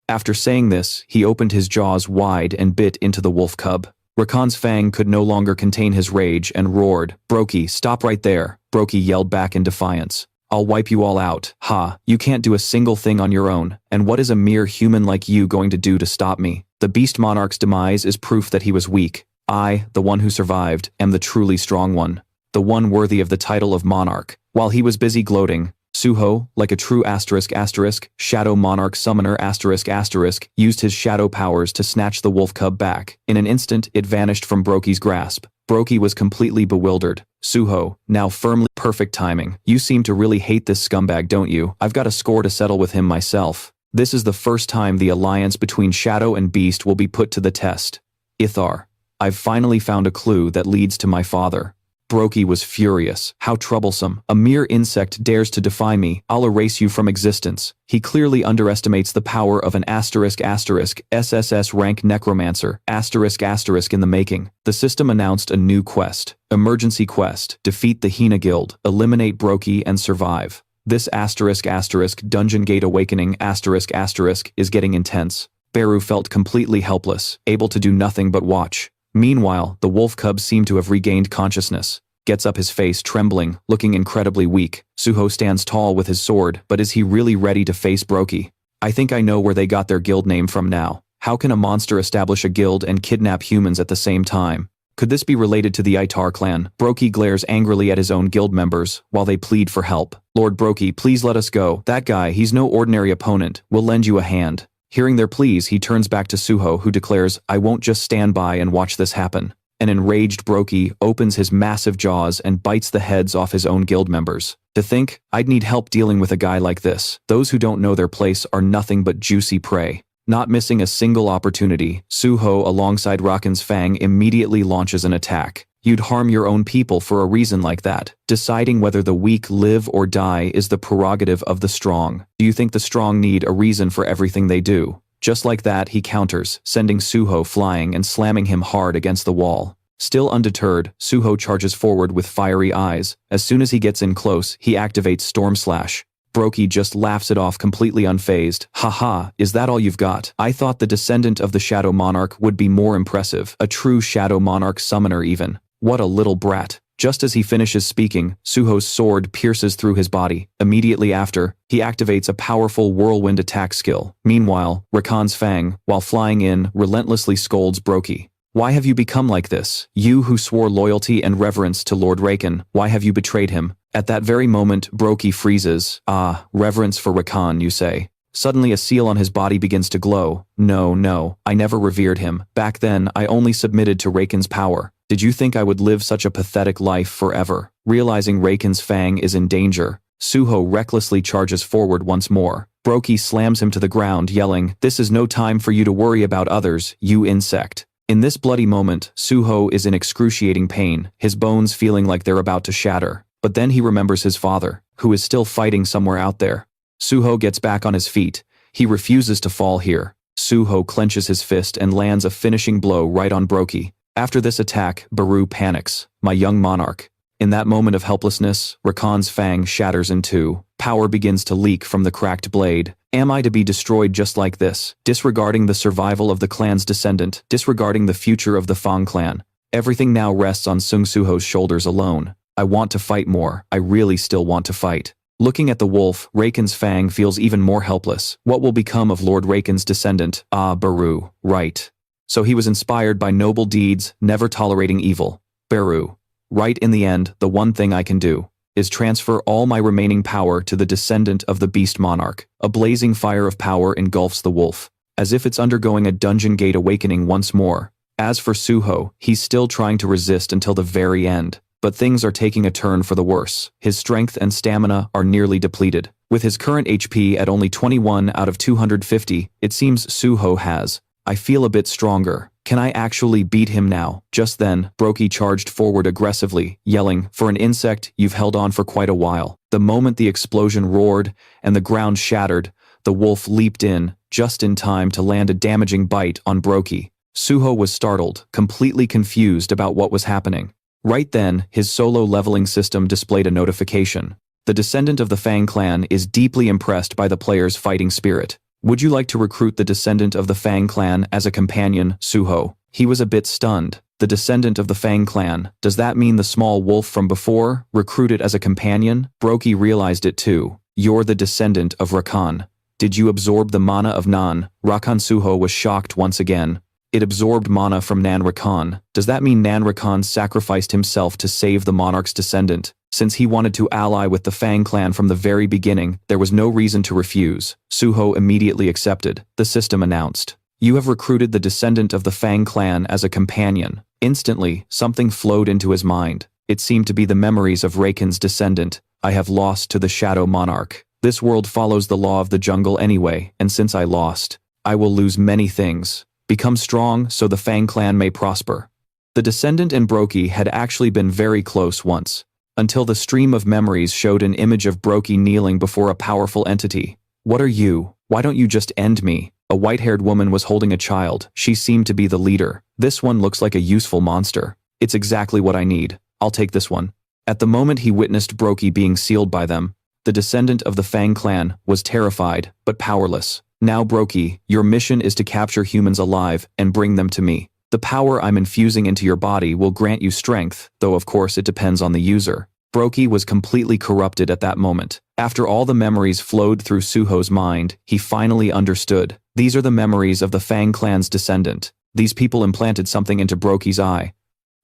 After saying this, he opened his jaws wide and bit into the wolf cub. Rakan's Fang could no longer contain his rage and roared. Brokey, stop right there. Brokey yelled back in defiance. I'll wipe you all out. Ha, you can't do a single thing on your own, and what is a mere human like you going to do to stop me? The beast monarch's demise is proof that he was weak. I, the one who survived, am the truly strong one. The one worthy of the title of monarch. While he was busy gloating, Suho, like a true ***, shadow monarch summoner ***, used his shadow powers to snatch the wolf cub back. In an instant, it vanished from Brokey's grasp. Brokey was completely bewildered. Suho, now firmly, perfect timing. You seem to really hate this scumbag, don't you? I've got a score to settle with him myself. This is the first time the alliance between Shadow and Beast will be put to the test. Ithar, I've finally found a clue that leads to my father. Brokey was furious. How troublesome. A mere insect dares to defy me. I'll erase you from existence. He clearly underestimates the power of an ***, SSS rank necromancer, *** in the making. The system announced a new quest. Emergency quest. Defeat the Hina Guild. Eliminate Brokey and survive. This *** Dungeon Gate Awakening *** is getting intense. Beru felt completely helpless, able to do nothing but watch. Meanwhile, the wolf cub seemed to have regained consciousness. Gets up, his face trembling, looking incredibly weak. Suho stands tall with his sword, but is he really ready to face Brokey? I think I know where they got their guild name from now. How can a monster establish a guild and kidnap humans at the same time? Could this be related to the Itar clan? Brokey glares angrily at his own guild members, while they plead for help. Lord Brokey, please let us go. That guy, he's no ordinary opponent. We'll lend you a hand. Hearing their pleas, he turns back to Suho, who declares, I won't just stand by and watch this happen. An enraged Brokey opens his massive jaws and bites the heads off his own guild members. To think, I'd need help dealing with a guy like this. Those who don't know their place are nothing but juicy prey. Not missing a single opportunity, Suho alongside Rakan's Fang immediately launches an attack. You'd harm your own people for a reason like that. Deciding whether the weak live or die is the prerogative of the strong. Do you think the strong need a reason for everything they do? Just like that, he counters, sending Suho flying and slamming him hard against the wall. Still undeterred, Suho charges forward with fiery eyes. As soon as he gets in close, he activates Storm Slash. Brokey just laughs it off completely unfazed. Haha, is that all you've got? I thought the descendant of the Shadow Monarch would be more impressive. A true Shadow Monarch summoner even. What a little brat. Just as he finishes speaking, Suho's sword pierces through his body. Immediately after, he activates a powerful whirlwind attack skill. Meanwhile, Rakan's Fang, while flying in, relentlessly scolds Brokey. Why have you become like this? You who swore loyalty and reverence to Lord Rakan, why have you betrayed him? At that very moment, Brokey freezes. Ah, reverence for Rakan, you say. Suddenly a seal on his body begins to glow. No, I never revered him. Back then, I only submitted to Rakan's power. Did you think I would live such a pathetic life forever? Realizing Rakan's Fang is in danger, Suho recklessly charges forward once more. Brokey slams him to the ground, yelling, "This is no time for you to worry about others, you insect." In this bloody moment, Suho is in excruciating pain, his bones feeling like they're about to shatter. But then he remembers his father, who is still fighting somewhere out there. Suho gets back on his feet. He refuses to fall here. Suho clenches his fist and lands a finishing blow right on Brokey. After this attack, Baru panics. My young monarch. In that moment of helplessness, Rakan's Fang shatters in two. Power begins to leak from the cracked blade. Am I to be destroyed just like this? Disregarding the survival of the clan's descendant, disregarding the future of the Fang clan. Everything now rests on Sung Suho's shoulders alone. I want to fight more. I really still want to fight. Looking at the wolf, Rakan's Fang feels even more helpless. What will become of Lord Rakan's descendant? Ah, Baru. Right. So he was inspired by noble deeds, never tolerating evil. Baru. Right, in the end, the one thing I can do is transfer all my remaining power to the descendant of the beast monarch. A blazing fire of power engulfs the wolf, as if it's undergoing a dungeon gate awakening once more. As for Suho, he's still trying to resist until the very end. But things are taking a turn for the worse. His strength and stamina are nearly depleted. With his current HP at only 21 out of 250, it seems Suho has. I feel a bit stronger. Can I actually beat him now? Just then, Brokey charged forward aggressively, yelling, "For an insect, you've held on for quite a while." The moment the explosion roared and the ground shattered, the wolf leaped in, just in time to land a damaging bite on Brokey. Suho was startled, completely confused about what was happening. Right then, his solo leveling system displayed a notification. The descendant of the Fang clan is deeply impressed by the player's fighting spirit. Would you like to recruit the descendant of the Fang clan as a companion, Suho? He was a bit stunned. The descendant of the Fang clan, does that mean the small wolf from before, recruited as a companion? Brokey realized it too. You're the descendant of Rakan. Did you absorb the mana of Nan? Rakan Suho was shocked once again. It absorbed mana from Nan Rakan. Does that mean Nan Rakan sacrificed himself to save the monarch's descendant? Since he wanted to ally with the Fang clan from the very beginning, there was no reason to refuse. Suho immediately accepted. The system announced, "You have recruited the descendant of the Fang clan as a companion." Instantly, something flowed into his mind. It seemed to be the memories of Rakan's descendant. I have lost to the Shadow Monarch. This world follows the law of the jungle anyway, and since I lost, I will lose many things. Become strong so the Fang clan may prosper. The descendant and Brokey had actually been very close once, until the stream of memories showed an image of Brokey kneeling before a powerful entity. What are you? Why don't you just end me? A white-haired woman was holding a child. She seemed to be the leader. This one looks like a useful monster. It's exactly what I need. I'll take this one. At the moment he witnessed Brokey being sealed by them, the descendant of the Fang clan was terrified, but powerless. Now Brokey, your mission is to capture humans alive and bring them to me. The power I'm infusing into your body will grant you strength, though of course it depends on the user. Brokey was completely corrupted at that moment. After all the memories flowed through Suho's mind, he finally understood. These are the memories of the Fang clan's descendant. These people implanted something into Brokey's eye.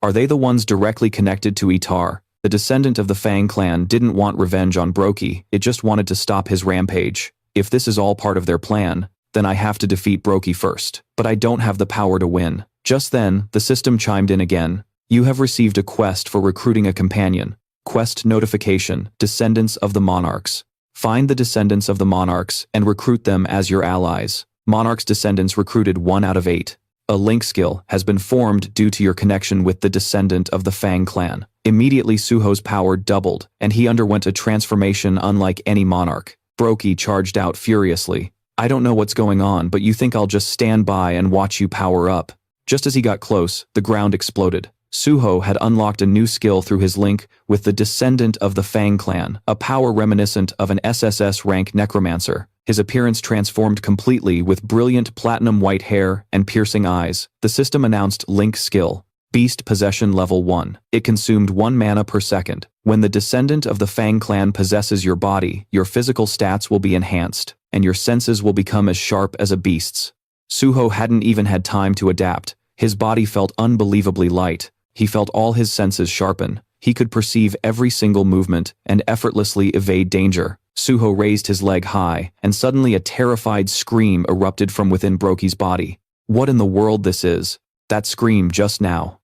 Are they the ones directly connected to Itar? The descendant of the Fang clan didn't want revenge on Brokey, it just wanted to stop his rampage. If this is all part of their plan, then I have to defeat Brokey first. But I don't have the power to win. Just then, the system chimed in again. You have received a quest for recruiting a companion. Quest notification, Descendants of the Monarchs. Find the descendants of the monarchs and recruit them as your allies. Monarch's descendants recruited 1 out of 8. A link skill has been formed due to your connection with the descendant of the Fang clan. Immediately Suho's power doubled, and he underwent a transformation unlike any monarch. Brokey charged out furiously. I don't know what's going on, but you think I'll just stand by and watch you power up? Just as he got close, the ground exploded. Suho had unlocked a new skill through his link with the descendant of the Fang clan, a power reminiscent of an SSS rank necromancer. His appearance transformed completely with brilliant platinum white hair and piercing eyes. The system announced link skill. Beast Possession Level 1. It consumed 1 mana per second. When the descendant of the Fang clan possesses your body, your physical stats will be enhanced, and your senses will become as sharp as a beast's. Suho hadn't even had time to adapt. His body felt unbelievably light. He felt all his senses sharpen. He could perceive every single movement and effortlessly evade danger. Suho raised his leg high, and suddenly a terrified scream erupted from within Brokey's body. What in the world this is? That scream just now.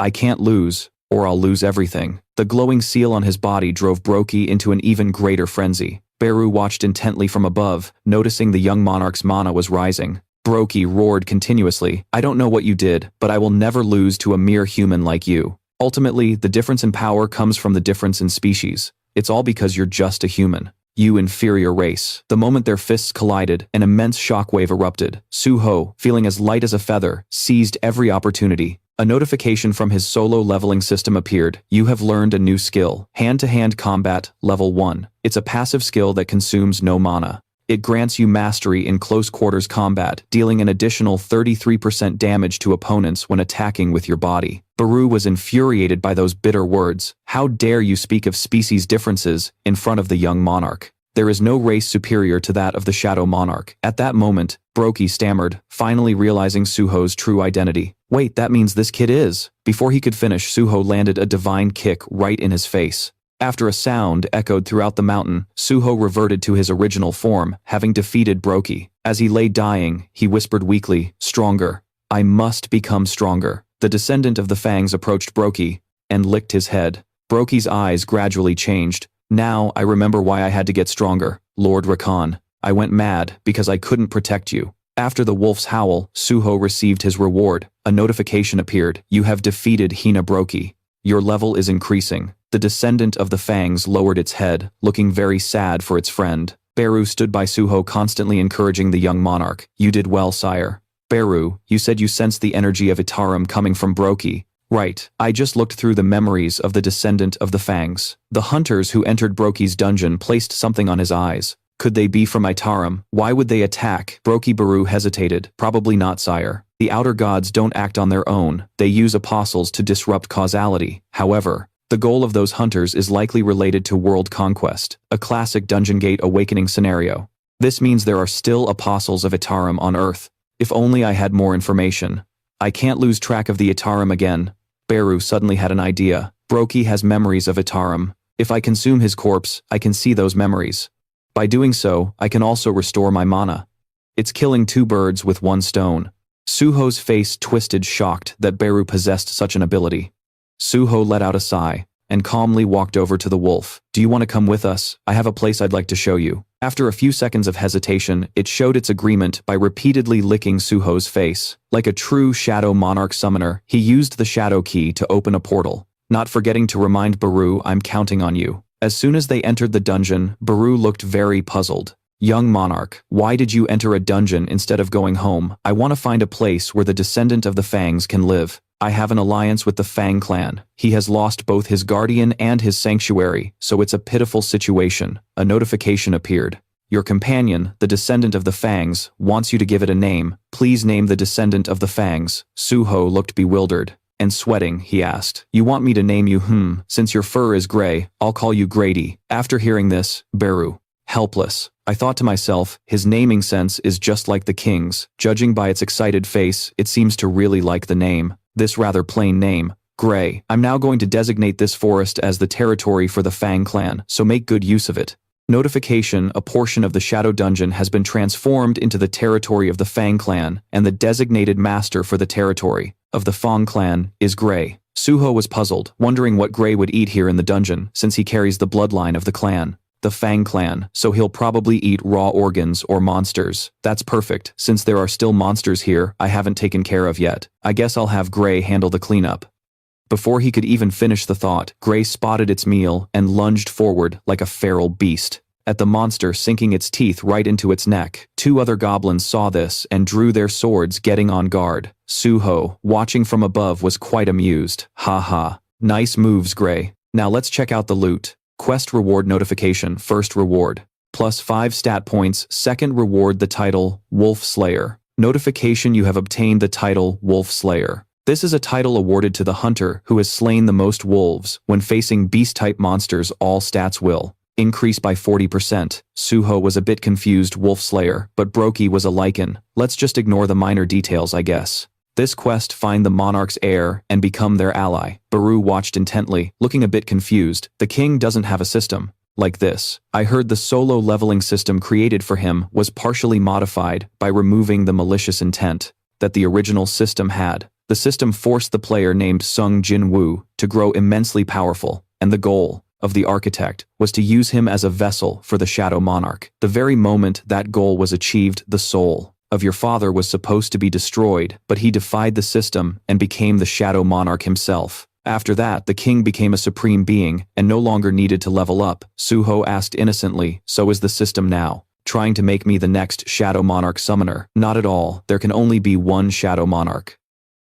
I can't lose, or I'll lose everything. The glowing seal on his body drove Brokey into an even greater frenzy. Beru watched intently from above, noticing the young monarch's mana was rising. Brokey roared continuously, I don't know what you did, but I will never lose to a mere human like you. Ultimately, the difference in power comes from the difference in species. It's all because you're just a human. You inferior race. The moment their fists collided, an immense shockwave erupted. Suho, feeling as light as a feather, seized every opportunity. A notification from his solo leveling system appeared. You have learned a new skill. Hand-to-hand combat, level 1. It's a passive skill that consumes no mana. It grants you mastery in close quarters combat, dealing an additional 33% damage to opponents when attacking with your body. Beru was infuriated by those bitter words. How dare you speak of species differences in front of the young monarch? There is no race superior to that of the Shadow Monarch. At that moment, Brokey stammered, finally realizing Suho's true identity. Wait, that means this kid is. Before he could finish, Suho landed a divine kick right in his face. After a sound echoed throughout the mountain, Suho reverted to his original form, having defeated Brokey. As he lay dying, he whispered weakly, stronger. I must become stronger. The descendant of the Fangs approached Brokey and licked his head. Brokey's eyes gradually changed. Now I remember why I had to get stronger, Lord Rakan. I went mad because I couldn't protect you. After the wolf's howl, Suho received his reward. A notification appeared. You have defeated Hina Brokey. Your level is increasing. The descendant of the Fangs lowered its head, looking very sad for its friend. Beru stood by Suho, constantly encouraging the young monarch. You did well, sire. Beru, you said you sensed the energy of Itarum coming from Brokey. Right, I just looked through the memories of the descendant of the Fangs. The hunters who entered Brokey's dungeon placed something on his eyes. Could they be from Itarum? Why would they attack? Brokey Beru hesitated. Probably not, sire. The outer gods don't act on their own. They use apostles to disrupt causality. However, the goal of those hunters is likely related to world conquest, a classic Dungeon Gate awakening scenario. This means there are still apostles of Itarum on Earth. If only I had more information. I can't lose track of the Itarum again. Beru suddenly had an idea. Brokey has memories of Itarum. If I consume his corpse, I can see those memories. By doing so, I can also restore my mana. It's killing 2 birds with 1 stone. Suho's face twisted, shocked that Beru possessed such an ability. Suho let out a sigh and calmly walked over to the wolf. Do you want to come with us? I have a place I'd like to show you. After a few seconds of hesitation, it showed its agreement by repeatedly licking Suho's face. Like a true Shadow Monarch summoner, he used the Shadow Key to open a portal. Not forgetting to remind Beru, I'm counting on you. As soon as they entered the dungeon, Beru looked very puzzled. Young monarch, why did you enter a dungeon instead of going home? I want to find a place where the descendant of the Fangs can live. I have an alliance with the Fang clan. He has lost both his guardian and his sanctuary, so it's a pitiful situation. A notification appeared. Your companion, the descendant of the Fangs, wants you to give it a name. Please name the descendant of the Fangs. Suho looked bewildered. And sweating, he asked. You want me to name you? Since your fur is gray, I'll call you Grady. After hearing this, Beru. Helpless. I thought to myself, his naming sense is just like the king's. Judging by its excited face, it seems to really like the name. This rather plain name, Gray. I'm now going to designate this forest as the territory for the Fang clan, so make good use of it. Notification, a portion of the Shadow Dungeon has been transformed into the territory of the Fang clan, and the designated master for the territory of the Fang clan is Gray. Suho was puzzled, wondering what Gray would eat here in the dungeon, since he carries the bloodline of the clan. The Fang clan, so he'll probably eat raw organs or monsters. That's perfect, since there are still monsters here I haven't taken care of yet. I guess I'll have Gray handle the cleanup. Before he could even finish the thought, Gray spotted its meal and lunged forward like a feral beast, at the monster sinking its teeth right into its neck. 2 other goblins saw this and drew their swords, getting on guard. Suho, watching from above, was quite amused. Ha ha. Nice moves, Gray. Now let's check out the loot. Quest reward notification. First reward, +5 stat points. Second reward, the title, Wolf Slayer. Notification, you have obtained the title, Wolf Slayer. This is a title awarded to the hunter who has slain the most wolves. When facing beast-type monsters, all stats will increase by 40%. Suho was a bit confused, wolf slayer, but Brokey was a lichen. Let's just ignore the minor details, I guess. This quest: find the monarch's heir and become their ally. Baru watched intently, looking a bit confused. The king doesn't have a system like this. I heard the solo leveling system created for him was partially modified by removing the malicious intent that the original system had. The system forced the player named Sung Jinwoo to grow immensely powerful, and the goal of the architect was to use him as a vessel for the Shadow Monarch. The very moment that goal was achieved, the soul of your father was supposed to be destroyed, but he defied the system and became the Shadow Monarch himself. After that, the king became a supreme being and no longer needed to level up. Suho asked innocently, so is the system now trying to make me the next Shadow Monarch summoner? Not at all. There can only be one Shadow Monarch.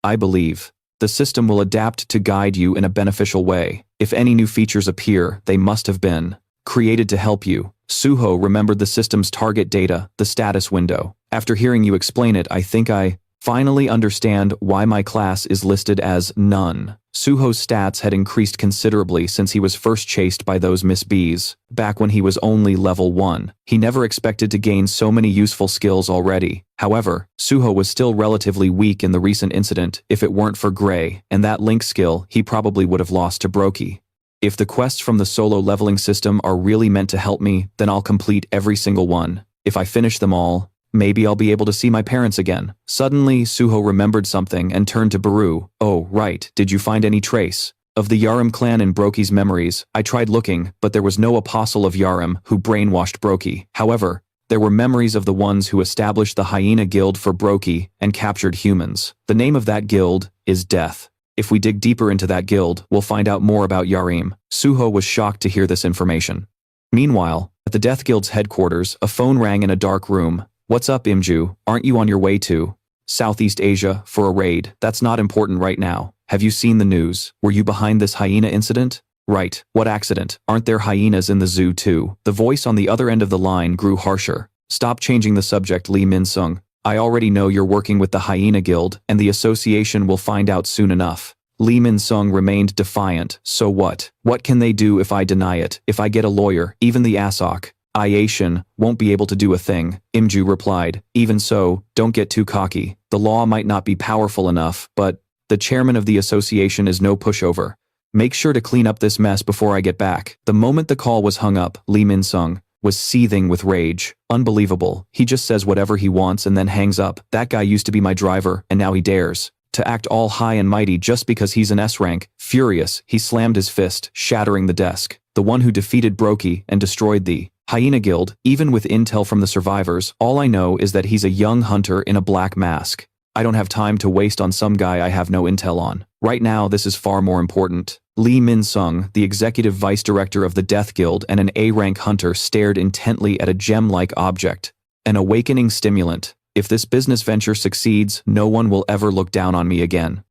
I believe the system will adapt to guide you in a beneficial way. If any new features appear, they must have been created to help you. Suho remembered the system's target data, the status window. After hearing you explain it, I think I finally understand why my class is listed as none. Suho's stats had increased considerably since he was first chased by those Miss Bees, back when he was only level 1. He never expected to gain so many useful skills already. However, Suho was still relatively weak in the recent incident. If it weren't for Gray and that link skill, he probably would have lost to Brokey. If the quests from the solo leveling system are really meant to help me, then I'll complete every single one. If I finish them all, maybe I'll be able to see my parents again. Suddenly, Suho remembered something and turned to Baru. Oh, right, did you find any trace of the Yarim clan in Brokey's memories? I tried looking, but there was no apostle of Yarim who brainwashed Brokey. However, there were memories of the ones who established the Hyena Guild for Brokey and captured humans. The name of that guild is Death. If we dig deeper into that guild, we'll find out more about Yarim. Suho was shocked to hear this information. Meanwhile, at the Death Guild's headquarters, a phone rang in a dark room. What's up, Imju? Aren't you on your way to Southeast Asia for a raid? That's not important right now. Have you seen the news? Were you behind this hyena incident? Right. What accident? Aren't there hyenas in the zoo too? The voice on the other end of the line grew harsher. Stop changing the subject, Lee Min-sung. I already know you're working with the Hyena Guild, and the association will find out soon enough. Lee Min-sung remained defiant. So what? What can they do if I deny it? If I get a lawyer, even the ASOC Iation won't be able to do a thing, Imju replied. Even so, don't get too cocky. The law might not be powerful enough, but the chairman of the association is no pushover. Make sure to clean up this mess before I get back. The moment the call was hung up, Lee Min-sung was seething with rage. Unbelievable. He just says whatever he wants and then hangs up. That guy used to be my driver, and now he dares to act all high and mighty just because he's an S-rank. Furious, he slammed his fist, shattering the desk. The one who defeated Brokey and destroyed the Hyena Guild, even with intel from the survivors. All I know is that he's a young hunter in a black mask. I don't have time to waste on some guy I have no intel on. Right now, this is far more important. Lee Min-sung, the executive vice director of the Death Guild and an A-rank hunter, stared intently at a gem-like object. An awakening stimulant. If this business venture succeeds, no one will ever look down on me again.